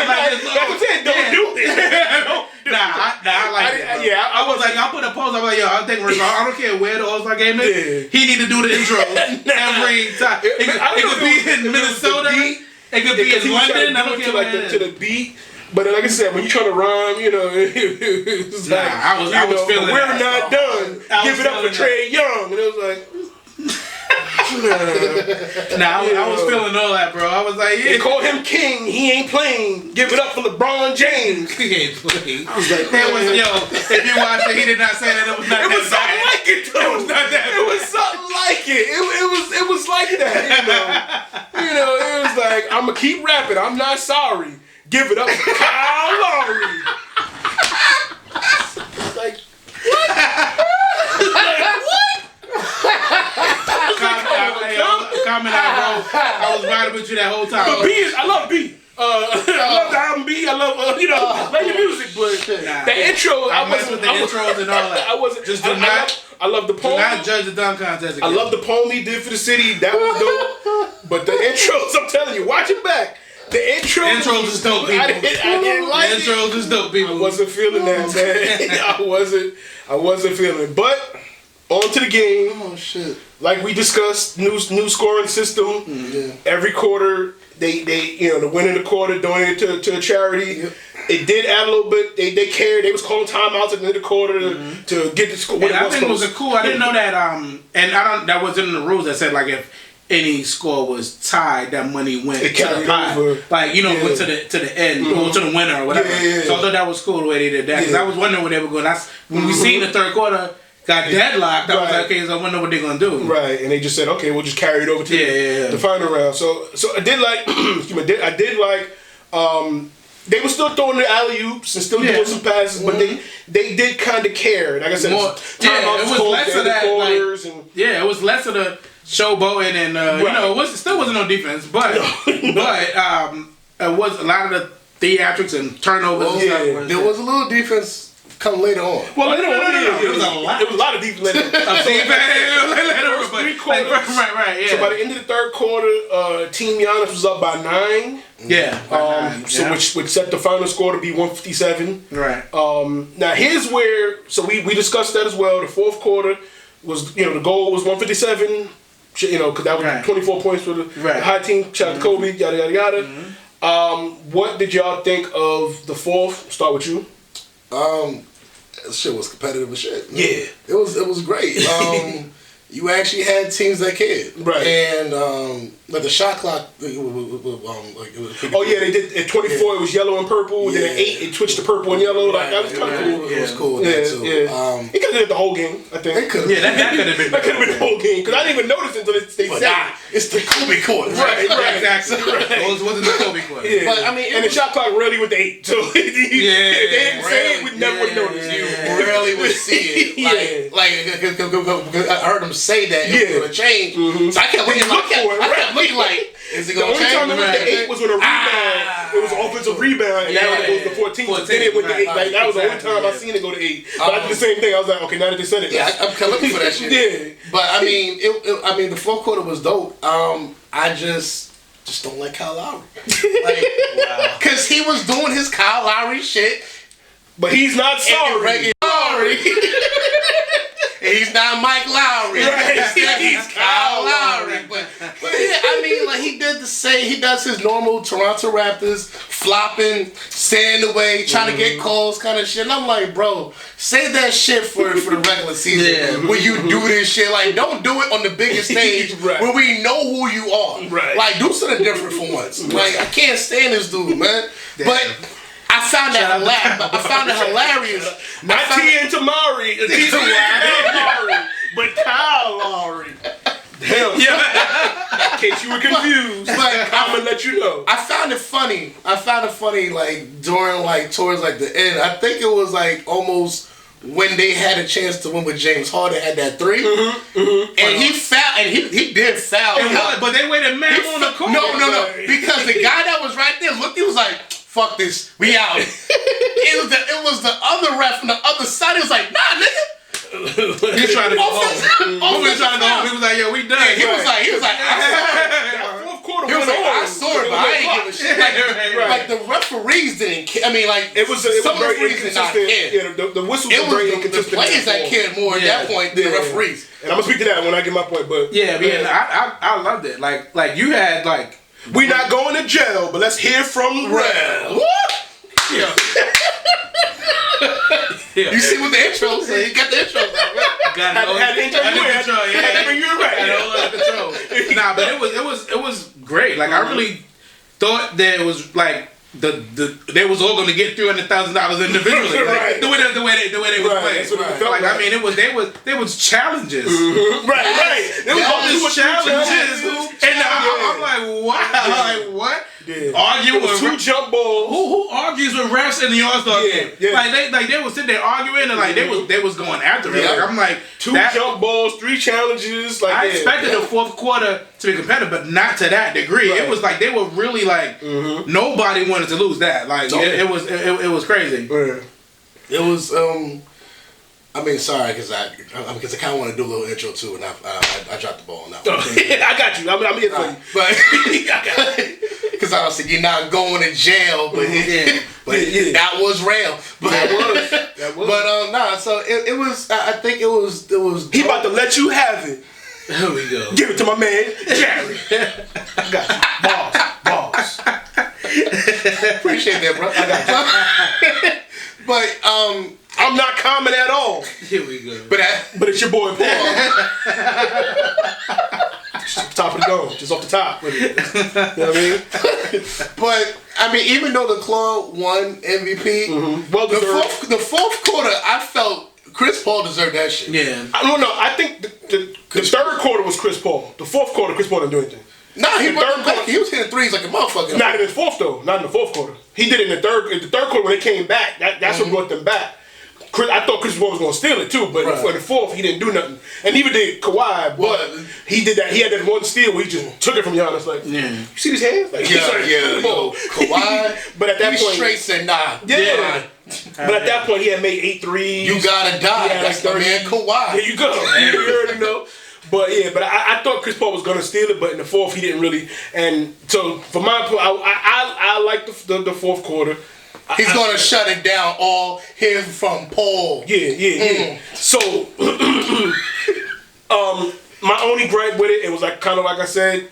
Don't do this. I like that. Yeah, I was like, I put a post. I'm like, I think I don't care where the All-Star game is. Yeah. He need to do the intro every time. It could be in Minnesota. It could be in London. I don't care to the beat. But like I said, when you try to rhyme, it's like I was feeling. We're not done. Give it up for Trae Young, and it was like. I was feeling all that, bro. I was like, They call him King. He ain't playing. Give it up for LeBron James. He ain't playing. I was like, if you watch it, he did not say that. It was not. It was something like it, though. It was not that. It was something like it. It was like that. It was like I'm gonna keep rapping. I'm not sorry. Give it up for Kyle Lowry. Like, Comment I was riding with you that whole time. But I love B. I love the album B. I love play your music, but the intro. I messed with the intros and all that. I wasn't just I love the poem. Do not judge the dunk contest again. I love the poem he did for the city. That was dope. But the intros, I'm telling you, watch it back. The intros is dope, people. I didn't like the intros is dope, people. I wasn't feeling that, man. I wasn't feeling it. But on to the game. Oh shit! Like we discussed, new scoring system. Yeah. Every quarter, they the winning the quarter donated to a charity. Yep. It did add a little bit. They cared. They was calling timeouts at the end of the quarter to get the score. And I think it was cool. I didn't know that. And that wasn't in the rules that said like if any score was tied, that money went to the pot. Like went to the end or to the winner or whatever. Yeah. So I thought that was cool the way they did that because I was wondering where they were going. That's when we seen the third quarter. Got deadlocked. I was like, okay, so I wonder what they're gonna do. Right, and they just said, okay, we'll just carry it over to the final round. So I did like, I did like, they were still throwing the alley oops and still doing some passes, but they did kind of care. Like I said, it was less of that. It was less of the showboating and it still wasn't no defense, but it was a lot of the theatrics and turnovers. And stuff. There was a little defense. Come later on. Well, later on, it was a lot. It was a lot of defense later on. Right. So by the end of the third quarter, Team Giannis was up by 9. Yeah. Which set the final score to be 157. Right. Now here's where we discussed that as well. The fourth quarter was the goal was 157. Because that was 24 points for the high team. Shout out to Kobe. Yada yada yada. Mm-hmm. What did y'all think of the fourth? Start with you. Shit was competitive as shit. Yeah, it was great. You actually had teams that cared, right? And like the shot clock, they did at 24. It was yellow and purple. Then at 8, it switched to purple and yellow. Like that was kind of cool. It was cool. Yeah. It could have did the whole game. I think. It could. Yeah, that could have been. That could have been the whole game because I didn't even notice until they said it's the Kobe court. Right. Exactly. It wasn't the Kobe court. Yeah. But I mean, and the shot clock really with the 8. So if they didn't say it, we never would notice. You rarely would see it. Like I heard them say that it was going to change. Mm-hmm. So I kept looking like, is it going to change? The only time it went to 8 was when a rebound. It was an offensive rebound, and now it goes to 14. So then it went to 8. Like that was the only time I seen it go to 8. But I did the same thing. I was like, okay, now that they said it, I'm kind of looking for that shit. Yeah. But I mean, the fourth quarter was dope. I just don't like Kyle Lowry. Because he was doing his Kyle Lowry shit. But he's not sorry. He's not Mike Lowry. Right. He's Kyle Lowry. But yeah, I mean, like he did the same. He does his normal Toronto Raptors flopping, staying away, trying to get calls, kind of shit. And I'm like, bro, save that shit for the regular season. When you do this shit, like don't do it on the biggest stage where we know who you are. Right. Like do something different for once. Like I can't stand this dude, man. But I found it hilarious. Not T and Tamari, but Kyle Lowry. Damn. In case you were confused, but I'm gonna let you know. I found it funny. Like during towards the end. I think it was almost when they had a chance to win with James Harden had that 3, and he fouled, and he did foul. But they waited man on the court. No, because the guy that was right there looked. He was like, fuck this, we out. it was the other ref on the other side. He was like, nah, nigga. He's trying to go home. He was like, yo, we done. Yeah, he was like, that fourth quarter. He was like, I saw it, but I ain't give a shit. Like the referees didn't care. I mean, it was some very referees did not care. Yeah, the whistles were very inconsistent. The players that cared more at that point than the referees. And I'm gonna speak to that when I get my point. But I loved it. Like you had we not going to jail, but let's hear from Rel. What? Yeah. You see what the intro said? You got the intro out, right? Had the intro. Had to bring you right. Nah, but it was great. Like I really thought that it was they was all going to get $300,000 individually. Right. The way they was playing. Like I mean, there was challenges. Right. There was all these challenges, and I'm like, wow, like what? arguing with 2 jump balls. Who argues with refs in the All-Star game? Yeah. Like they would sit there arguing and like they was going after it. Like I'm like 2 jump balls, 3 challenges. Like I expected the fourth quarter to be competitive, but not to that degree. Right. It was like they were really like nobody wanted to lose that. Like it was crazy. Yeah. It was I mean, sorry, because I kind of want to do a little intro too, and I dropped the ball on that one. I got you. I'm here for you. But because I was like, you're not going to jail, but that was real. But that was. But nah. So it was. I think it was. He about to let you have it. There we go. Give it to my man, Jerry. I got you. Balls. Appreciate that, bro. I got you. But I'm not common at all. Here we go. But it's your boy Paul. Top of the dome, just off the top. You know what I mean? But I mean, even though the Claw won MVP, well, the fourth quarter, I felt Chris Paul deserved that shit. Yeah. I don't know. I think the third quarter was Chris Paul. The fourth quarter, Chris Paul didn't do anything. Nah, he was hitting threes like a motherfucker. Not in the fourth though. Not in the fourth quarter. He did it in the third. In the third quarter when they came back, that's what brought them back. I thought Chris Paul was going to steal it too, but for the fourth, he didn't do nothing. And neither did Kawhi, but he did that. He had that one steal where he just took it from Giannis. Like, you see his hands? Like, Kawhi, but at that he point, straight said nah. Yeah. But at that point, he had made 8 threes. You gotta die. That's the man Kawhi. There you go. You already know. But yeah, I thought Chris Paul was gonna steal it, but in the fourth, he didn't really. And so for my point, I like the fourth quarter. He's gonna shut it down. All hear from Paul. Yeah. So, my only gripe with it was like kind of like I said,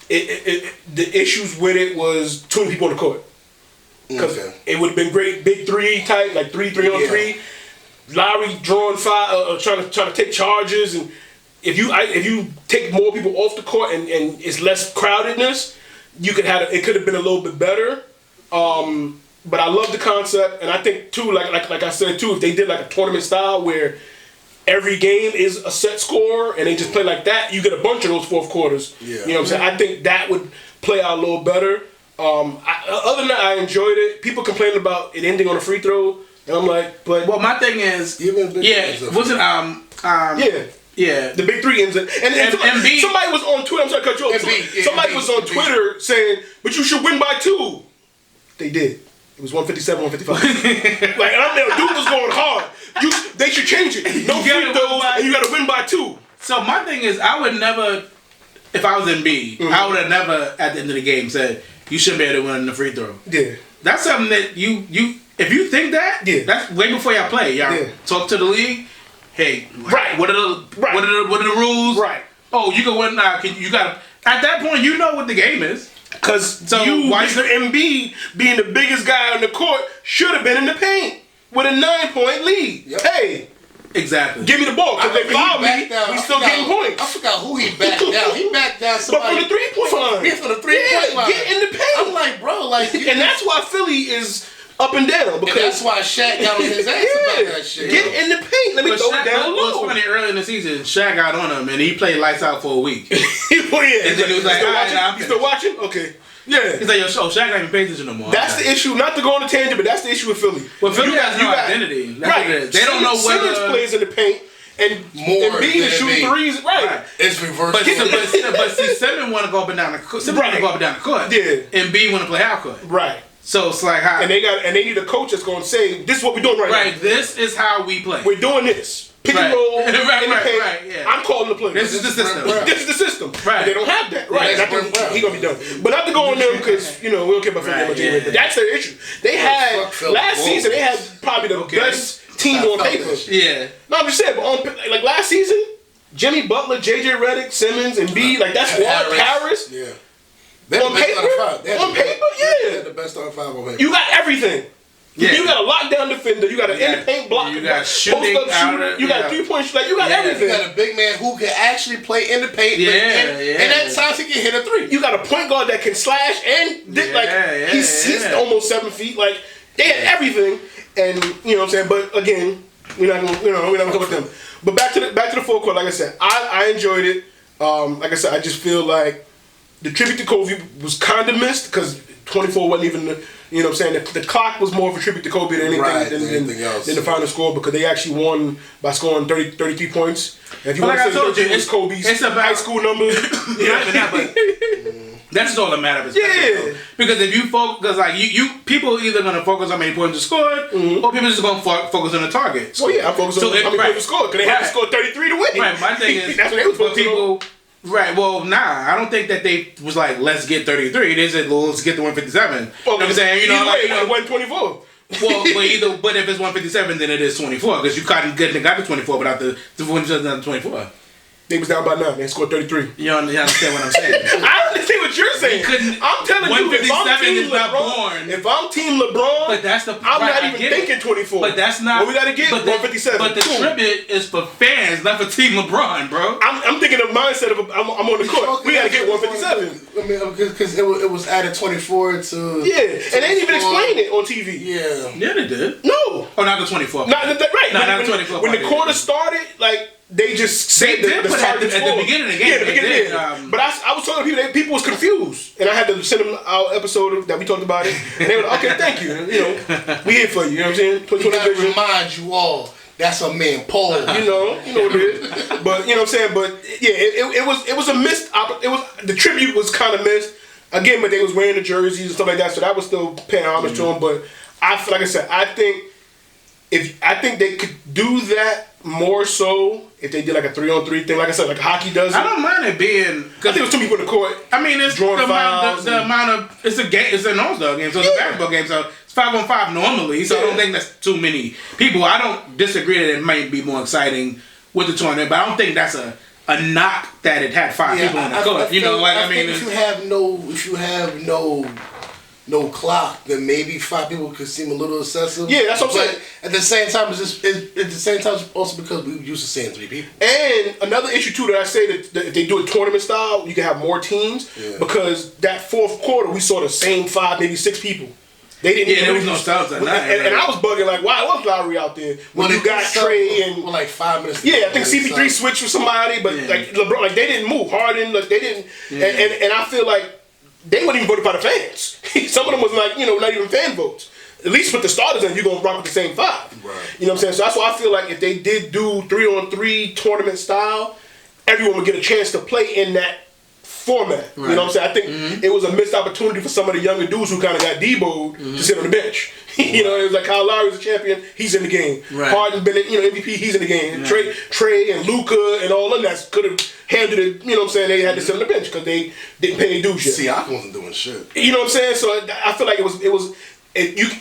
the issues with it was too many people on the court. Because it would have been great, big 3 type, like 3 on 3. Lowry drawing fire, trying to take charges, and if you take more people off the court and it's less crowdedness, it could have been a little bit better. But I love the concept, and I think too, like I said too, if they did like a tournament style where every game is a set score and they just play like that, you get a bunch of those fourth quarters. Yeah. You know what I'm saying? I think that would play out a little better. Other than that, I enjoyed it. People complaining about it ending on a free throw, and I'm like, but well, my thing is, the big 3 ends it. And somebody was on Twitter. I'm sorry to cut you off. Somebody was on Twitter saying, "But you should win by 2." They did. It was 157, 155. Like, and I'm there. Dude was going hard. They should change it. No free throws, and you got to win by 2. So my thing is, I would never, if I was in B, I would have never at the end of the game said you shouldn't be able to win the free throw. Yeah. That's something that you if you think that, that's way before y'all play. Y'all talk to the league. Hey, what are the rules? Right. Oh, you can win now. You got at that point you know what the game is. Because Mr. Embiid, being the biggest guy on the court, should have been in the paint with a 9-point lead. Yep. Hey, exactly. Give me the ball. Because they fouled me, we still getting points. I forgot who he backed down. He backed down somebody. But from the 3-point line. Yeah, from the 3-point line. Get in the paint. I'm like, bro, and that's why Philly is up and down. Because that's why Shaq got on his ass about that shit. Get in the paint. Let me throw it down low. It was funny, early in the season, Shaq got on him, and he played lights out for a week. And then he was like, you still watching? Okay. Yeah. He's like, yo, Shaq not even paying attention no more. That's the issue. Not to go on a tangent, but that's the issue with Philly. Well, Philly has no identity. That's what it is. They don't know whether Simmons plays in the paint and Embiid is shooting threes. Right. It's reversed. But see, Simmons want to go up and down the court. Yeah. Embiid want to play half court. Right. So it's like how and they need a coach that's going to say, this is what we're doing right now. Right. This is how we play. We're doing this. Pick and roll in the paint. I'm calling the play. This is the system. This is the system. Right. They don't have that. Right. He's going to be done. But not to go on them because, we don't care about Philly much anyway. But that's their issue. They had, last season, they had probably the best team on paper. Yeah. No, I'm just saying, but like last season, Jimmy Butler, JJ Redick, Simmons, and B, like that's what Harris. Yeah. On paper, They're the best on 5 on paper. You got everything. Yeah. You got a lockdown defender. You got an in the paint blocker. You got shooting shooter. You got a 3-point shooter. You got everything. You got a big man who can actually play in the paint. And at times he can hit a 3. You got a point guard that can slash and he's almost 7 feet. Like they had everything, and you know what I'm saying. But again, we're not gonna talk about them. But back to the full court. Like I said, I enjoyed it. Like I said, I just feel like the tribute to Kobe was kind of missed because 24 wasn't even you know what I'm saying. The clock was more of a tribute to Kobe than anything else. Than the final score because they actually won by scoring 33 points. And if you want to say it's Kobe's high school numbers, that's all that matters. Yeah. Because if you focus, like you people are either gonna focus on how many points you scored, or people just gonna focus on the target. Well, yeah, I'm focusing on how many points you scored because they had to score 33 to win. Right. My thing is that's what they was focusing on. Right, well, I don't think that they was like, let's get 33. They said, well, let's get to 157. Well, you know what I'm saying? It wasn't 24. Well, but if it's 157, then it is 24 because you got the 24 without the 24. They was down by 9. They scored 33. You understand what I'm saying? I understand what you're saying. I'm telling you, if I'm Team LeBron, but that's I'm not even thinking 24. But that's not. Well, we got to get 157. But the tribute is for fans, not for Team LeBron, bro. I'm thinking the mindset of I'm on the court. We got to get 157. I mean, because it was added 24 to. Yeah, and they didn't even explain it on TV. Yeah, they did. No. Oh, not the 24. Not right. Not the 24. When the quarter started, like. They just said at the beginning of the game. Yeah, the beginning. But I was telling people was confused, and I had to send them our episode that we talked about it, and they were like, "Okay, thank you. You know, we here for you." You know what I'm saying? We gotta remind you all that's a man, Paul. You know what it is. But you know what I'm saying. But yeah, it was a missed. The tribute was kind of missed again, but they was wearing the jerseys and stuff like that, so that was still paying homage to them. But like I said, I think they could do that more so if they did like a 3-on-3 thing, like I said, like hockey does. I don't mind it being. I think it was 2 people in the court. I mean, it's the amount of. It's a game. It's an all-star game, so it's a basketball game. So it's 5-on-5 normally. So I don't think that's too many people. I don't disagree that it might be more exciting with the tournament, but I don't think that's a knock that it had 5 people in the court. I mean, if you have no clock, then maybe 5 people could seem a little excessive. Yeah, that's what I'm saying. At the same time, it's also because we used to seeing 3 people. And another issue too that I say that if they do it tournament style, you can have more teams because that fourth quarter we saw the same 5, maybe 6 people. They didn't. Yeah, there was no subs at night. And I was bugging like, why was Lowry out there when you got Trey and like 5 minutes? Yeah, I think CP3 switched with somebody, but like LeBron, like they didn't move. Harden, like they didn't. Yeah. And I feel like. They weren't even voted by the fans. Some of them was like, not even fan votes. At least with the starters in, you're going to rock with the same 5. Right. You know what I'm saying? So that's why I feel like if they did do 3-on-3 tournament style, everyone would get a chance to play in that format. Right. You know what I'm saying? I think it was a missed opportunity for some of the younger dudes who kind of got deboed to sit on the bench. It was like Kyle Lowry's a champion, he's in the game. Right. Harden, Bennett, MVP, he's in the game. Right. Trey and Luka and all of that could have handled it. You know what I'm saying? They had to sit on the bench because they didn't pay their dues yet. Siakam wasn't doing shit. You know what I'm saying? So I feel like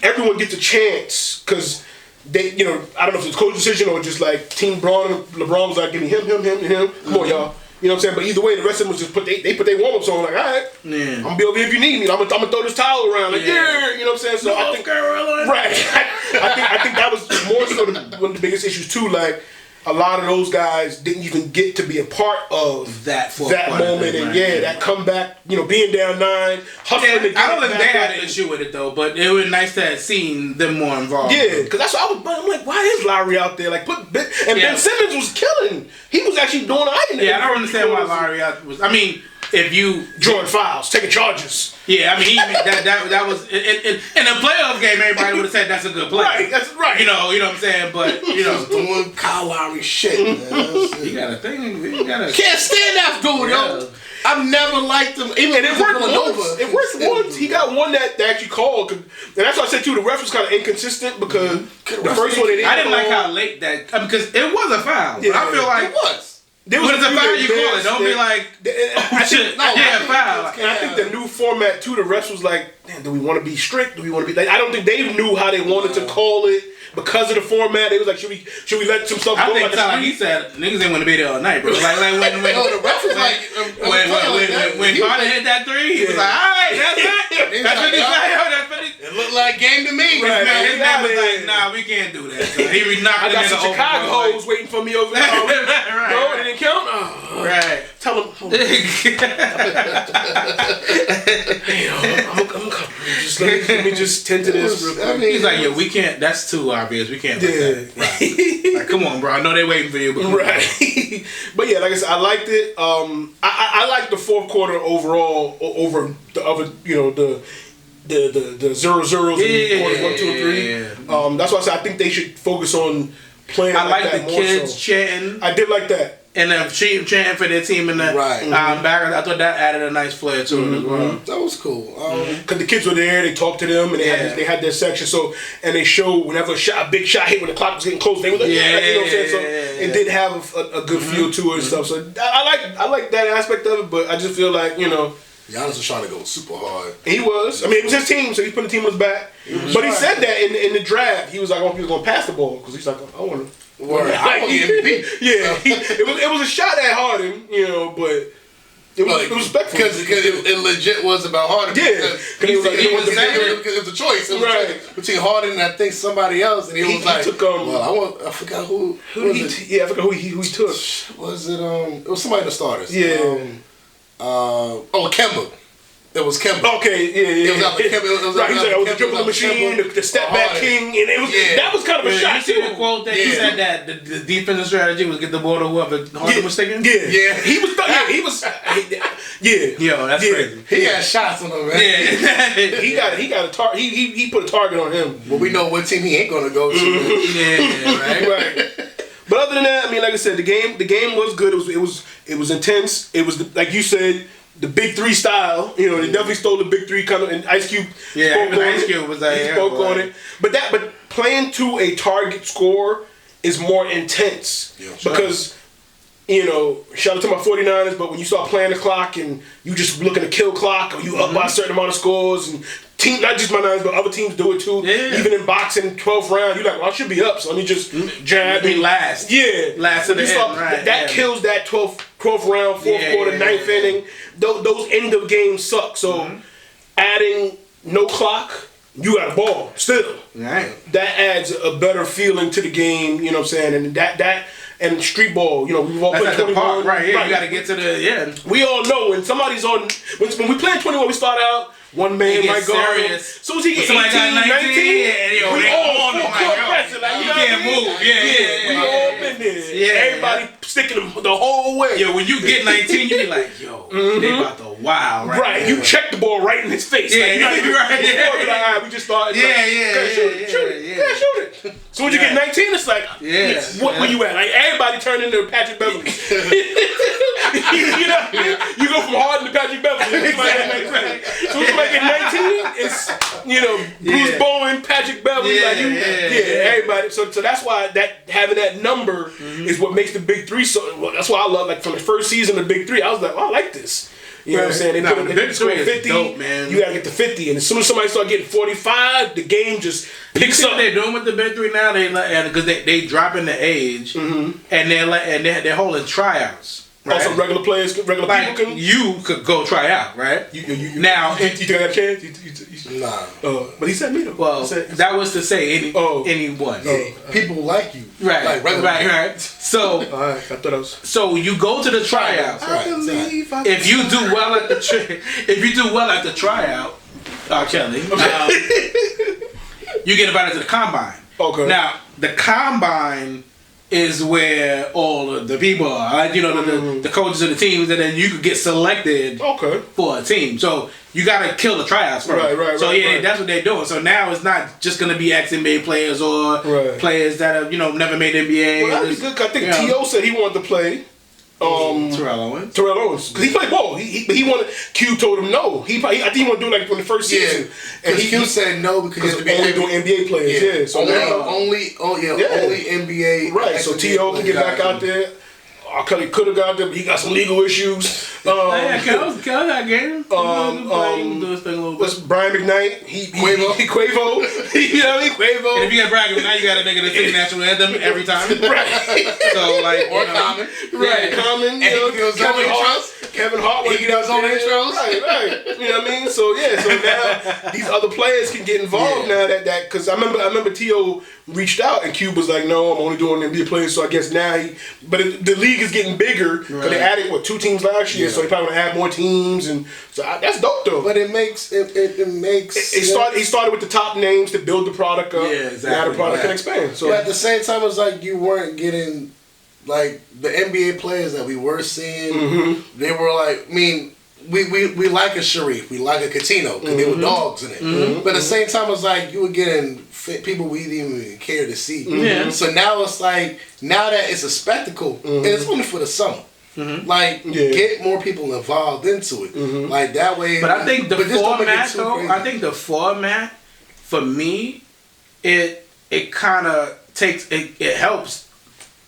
everyone gets a chance because they, I don't know if it's a coach decision or just like Team LeBron was like, give me him, and him. Come on, y'all. You know what I'm saying? But either way, the rest of them was just they put their warm-ups on like, all right, I'm gonna be over here if you need me. I'm gonna throw this towel around like, you know what I'm saying? So I think I think that was more so one of the biggest issues too. Like a lot of those guys didn't even get to be a part of that moment, and that comeback. Being down 9, hustling to get I don't think they had an issue with it though, but it was nice to have seen them more involved. Yeah, because that's what I'm like, why is Lowry out there? Like, Ben Simmons was killing. He was actually doing all right. Yeah, I don't understand why Lowry was. I mean, if you drawing fouls, taking charges. Yeah, I mean, that was in a playoff game. Everybody would have said that's a good play. Right, that's right. You know what I'm saying? But doing Kyle Lowry shit. Man. You got a thing. You got can't stand that dude, yo. I've never liked him. Even it worked once. It worked once. He got one that actually called, and that's why I said too. The ref was kind of inconsistent because the first one they didn't. I didn't like how late that because it was a foul. Yeah, but I feel like it was. There was a foul, you call it. Don't be like, foul. And I think the new format too, the refs was like, man, do we want to be strict? Do we want to be like? I don't think they knew how they wanted to call it because of the format. They was like, should we let some stuff go? I think like he said, niggas ain't want to be there all night, bro. Like when the ref was like, when Harden hit that 3, he was like, all right, that's it. That's what he said. It looked like game to me. His man was like, nah, we can't do that. So he knocked I got some Chicago hoes waiting for me over there. No, it didn't count. Right. Tell them. Damn, I'm gonna let me just tend to this real quick. He's like, yo, we can't. That's too obvious. We can't. Yeah. Right. Like, come on, bro. I know they're waiting for you, but right. But yeah, like I said, I liked it. I liked the fourth quarter overall over the other, the 0-0s in quarters 1, 2, and 3. Yeah. That's why I said I think they should focus on playing. I like that the more kids so. chanting. I did like that. And then chanting for their team in the background. I thought that added a nice flair to it as well. That was cool. Because the kids were there, they talked to them, and they had their section. So, and they showed whenever a big shot hit when the clock was getting close, they were like, you know what I'm saying? So it did have a good feel to it and stuff. So I like that aspect of it, but I just feel like Giannis was trying to go super hard. He was. I mean, it was his team, so he put the team on his back. But he said that in the draft, he was like, he was going to pass the ball because he's like, I want to. I want MVP. Yeah, it was a shot at Harden, but it was respectful because it legit was about Harden. Yeah, because it was a choice. It was a choice between Harden and I think somebody else, and he was like, took, I forgot who was it. I forgot who he took. Was it it was somebody in the starters. Yeah. Kemba. It was Kemba. Okay, yeah. It was out the Kemba. It was right, he's like, I was the dribbling machine, the step back king, and it was that was kind of a shot. You see the quote that he said that the defensive strategy was get the ball to whoever Harden was sticking? Yeah. He was Yo, that's crazy. He got shots on him, man. Yeah. he got a target. He put a target on him. Well, we know what team he ain't gonna go to. Right. But other than that, I mean, like I said, the game was good. It was intense. It was like you said, the Big Three style. They definitely stole the Big Three kind of. And Ice Cube spoke on Ice it. Cube was like, he spoke on it. But playing to a target score is more intense because. Shout out to my 49ers, but when you start playing the clock and you just looking to kill clock or you up by a certain amount of scores and not just my Niners, but other teams do it too. Yeah. Even in boxing, 12th round, you're like, well, I should be up, so let me just jab. Last. Yeah. Last of the end, right. That kills that 12th round, fourth quarter, ninth inning. Those end of games suck. So adding no clock, you got a ball still. Right. That adds a better feeling to the game, you know what I'm saying? And that and street ball, we've all played 21. Right, yeah, you got to get to the We all know when somebody's on, when we play 21, we start out, one man might go. As soon as he gets 18, 19, we all full court pressing. Like, you can't move. We all been there. Yeah. Everybody sticking them the whole way. Yo, when you get 19, you be like, yo, they about to wow. Right. You check the ball right in his face. Yeah, right. We just started. Shoot it. So when you get 19, it's like, where you at? Like everybody turned into Patrick Beverly. You go from Harden to Patrick Beverly. So it's like at 19, it's Bruce Bowen, Patrick Beverly, everybody. So that's why having that number is what makes the Big Three so. Well, that's why I love from the first season of the Big Three. I was like, I like this. You know what I'm saying? They Big Three is 50. dope, man. You gotta get to 50, and as soon as somebody start getting 45, the game just picks up. What they're doing with the Big Three now, because they dropping the age, and they're holding tryouts. Right? Also, regular players, people can. You could go try out, right? Now, you think I got a chance? Nah. But he said me though. Well, that was to say anyone. People like you, right? Like right. So, I thought I was. So you go to the tryout. If you do well at the tryout, Kelly, you get invited to the combine. Okay. Now the combine is where all of the people are, the coaches of the teams, and then you could get selected for a team. So you gotta kill the tryouts first. Right. So that's what they're doing. So now it's not just gonna be ex-NBA players or players that have never made NBA. Well, that'd be good. I think T.O. said he wanted to play. Terrell Owens, because he played ball. He wanted. Q told him no. I think he wanted to do it from the first season. And Q said no because he only doing NBA players. Yeah. So only NBA. Right. So T.O. can get back out there. R. Kelly could have got there, but he got some legal issues. Kelly got game. What's Brian McKnight? Quavo. You know what I mean? Quavo. And if you got Brian McKnight, you got a nigga that sing national anthem every time. Right. So Common. Right. Common. Kevin Hart. Kevin Hart when he get his own intros. Right. You know what I mean? So yeah, so now these other players can get involved now that because I remember T.O. reached out and Cube was like, no, I'm only doing NBA players. So I guess now the league is getting bigger because they added 2 teams last year, so he probably gonna add more teams, and so that's dope though. But it makes he started with the top names to build the product up. Yeah, exactly. Now the product can expand. So at the same time, it's like you weren't getting like the NBA players that we were seeing. They were like, I mean, we like a Sharif, we like a Coutinho because they were dogs in it. But at the same time, it's like you were getting people we didn't even care to see. So now it's like now that it's a spectacle, and it's only for the summer. Like get more people involved into it, like that way. But I think the format, though. I think the format for me, it kind of takes it helps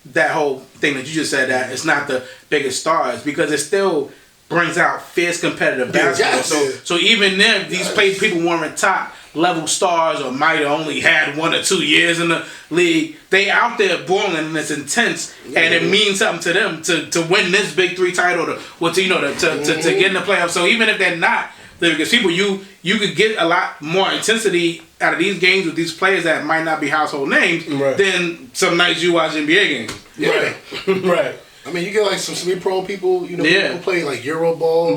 that whole thing that you just said that it's not the biggest stars because it still brings out fierce competitive basketball. So even then, these people weren't top level stars or might have only had 1 or 2 years in the league. They out there balling and it's intense and it means something to them to win this Big 3 title to get in the playoffs. So even if they're not the biggest people, you could get a lot more intensity out of these games with these players that might not be household names than some nights you watch NBA games. Yeah. Right. I mean, you get like some semi-pro people, people who play like Euro ball,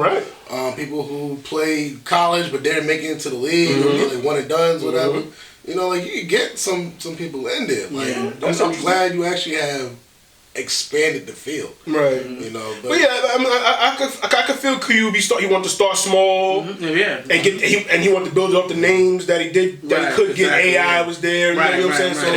people who play college but didn't make it into the league or get like one and dones, whatever. You know, like you can get some people in there. Like, I'm glad you actually have expanded the field, right? You know, but yeah, I mean, I could feel Cube. He wanted to start small, and he wanted to build up the names that he did that he could get. AI was there, you know what I'm saying? So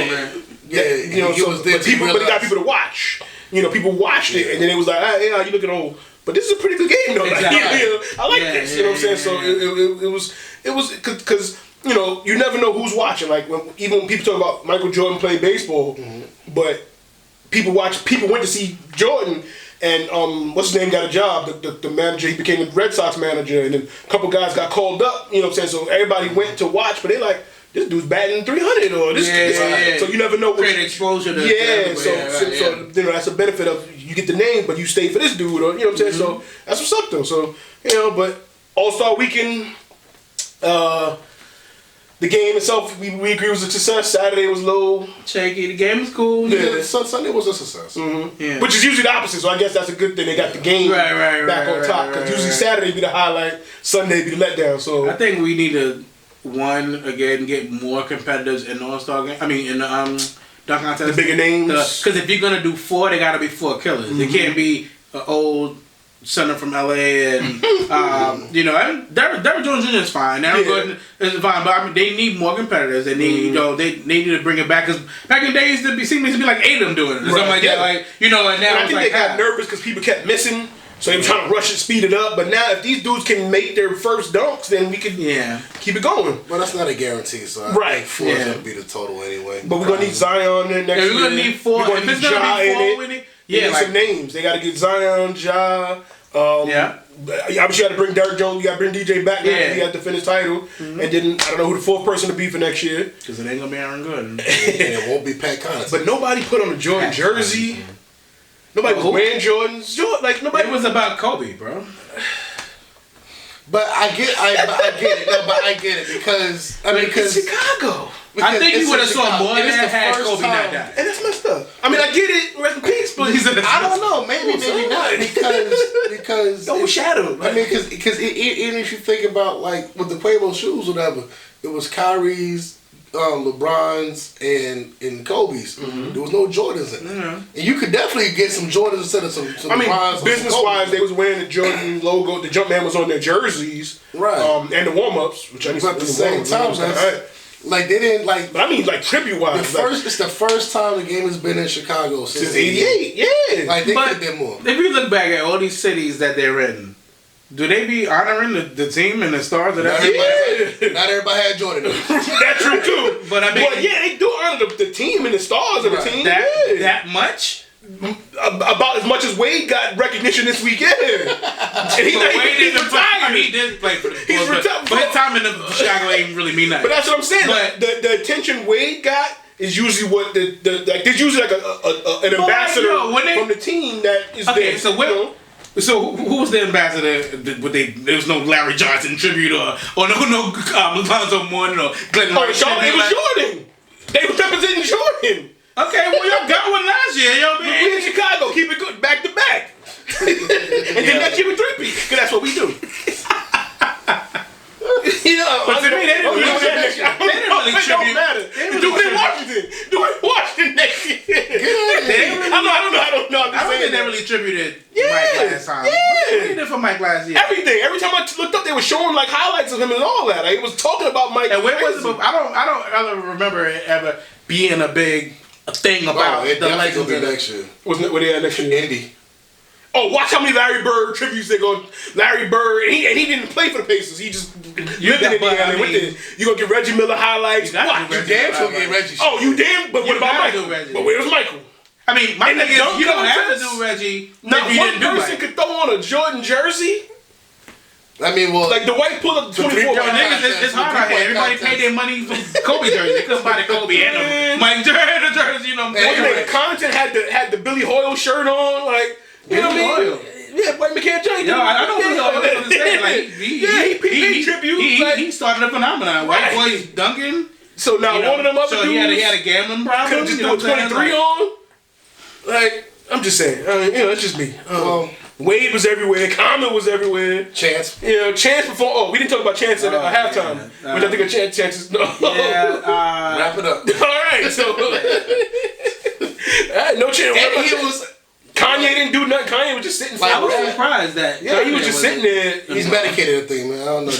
but he got people to watch. You know, people watched it, and then it was like, hey, you looking old. But this is a pretty good game, though. Like, I like this. You know what I'm saying? So it was because you never know who's watching. Like even when people talk about Michael Jordan playing baseball, but people went to see Jordan, and what's his name got a job. The manager, he became the Red Sox manager, and then a couple guys got called up. You know what I'm saying? So everybody went to watch, but they like, this dude's batting 300 or this. So you never know what exposure to so that's a benefit of you get the name, but you stay for this dude, or you know what I'm saying. So that's what's up though. So but All-Star Weekend, the game itself we agree was a success. Saturday was low, shaky. The game was cool. Yeah, Sunday was a success. Which is usually the opposite. So I guess that's a good thing. They got the game back on top because usually Saturday be the highlight, Sunday be the letdown. So I think we need to. Get more competitors in the All-Star game. I mean, in the dunk contest. The bigger names. Because if you're gonna do 4, they gotta be 4 killers. It can't be an old center from LA and Derrick Jones Jr. is fine. Aaron Gordon is fine, but I mean, they need more competitors. They need they need to bring it back because back in the days it seemed to be like 8 of them doing it or something like that. Like and now and I think they got nervous because people kept missing. So they were trying to rush it, speed it up. But now, if these dudes can make their first dunks, then we could keep it going. Well, that's not a guarantee. So I think 4 is going to be the total anyway. But we're going to need Zion in next year. We're going to need 4. We're going to need Ja in it. Yeah, some names. They got to get Zion, Ja. Obviously, you got to bring Derrick Jones. You got to bring DJ back now. He had to finish title. And then, I don't know who the 4th person to be for next year. Because it ain't going to be Aaron Gordon. And it won't be Pat Connaughton. But nobody put on a Jordan jersey. Nobody was wearing Jordans. Nobody. It was about Kobe, bro. But I get it. No, but I get it because it's Chicago. I think you would have saw more than had Kobe not died. And that's messed up. I mean, I get it. Rest in peace, but I don't know. Maybe not because overshadowed. I mean, because even if you think about like with the Quavo shoes, or whatever, it was Kyrie's. LeBron's and Kobe's. There was no Jordans in it. And you could definitely get some Jordans instead of some LeBron's. Business-wise, they was wearing the Jordan logo. The Jumpman was on their jerseys. Right. And the warm-ups, which I need to at the same time, like they didn't like. But I mean, like tribute-wise. It's the first time the game has been in Chicago since '88. Yeah. Like they could have been more. If you look back at all these cities that they're in, do they be honoring the team and the stars? Not everybody had Jordan. That's true too. But I mean, they do honor the team and the stars of the team. That much? About as much as Wade got recognition this weekend. He's retired. He did play for the Bulls. He's retired. But his time in the Chicago ain't really mean nothing. But that's what I'm saying. But the attention Wade got is usually what there's usually like an ambassador from the team that is there. So So who was the ambassador? There was no Larry Johnson tribute or no Lonzo Mourning or Glenn Rice. It was Jordan. They were representing Jordan. Okay, well y'all got one last year. Y'all been We in Chicago. Keep it good, back to back. And then next year we three-peat, because that's what we do. But to me, they didn't really tribute. It don't matter. Do it in Washington. Do it in Washington next year. I don't know. I don't think they really tributed Mike last time. Yeah. What they did for Mike last year? Everything. Every time I looked up, they were showing like highlights of him and all that. Like, it was talking about Mike. And where was it? I don't ever remember it ever being a big thing about the legends of next year. Wasn't it? Where they had next year? Indy. Oh, watch how many Larry Bird tributes they go. Larry Bird, and he didn't play for the Pacers. He just lived in Indiana. You gonna get Reggie Miller highlights? You damn sure get Reggie. Oh, you damn. But what about Michael? But where was Michael? I mean, my thing is, you don't have to do Reggie. Not one person could throw on a Jordan jersey. I mean, well, like the white pull up 24. Niggas, it's hard out here. Everybody paid their money for Kobe jersey. They couldn't buy the Kobe and the Mike Jordan jersey. You know what I'm saying? Connaughton had the Billy Hoyle shirt on, like. You know what I mean? Yeah, Blake McCann Jr. Yo, I don't really understand. Like, he paid tribute. He started a phenomenon. White boys dunking. So now one of them other dudes. He had a gambling problem. Could just do a 23 on. Like, I'm just saying. It's just me. Wade was everywhere. Common was everywhere. Chance. Chance before. Oh, we didn't talk about Chance at halftime. Which I think a Chance is. No. Yeah. Wrap it up. All right. So. No Chance. And he was. Kanye didn't do nothing. Kanye was just sitting. I was surprised that. Yeah, he was just sitting there. He's medicated, I think, man. I don't know.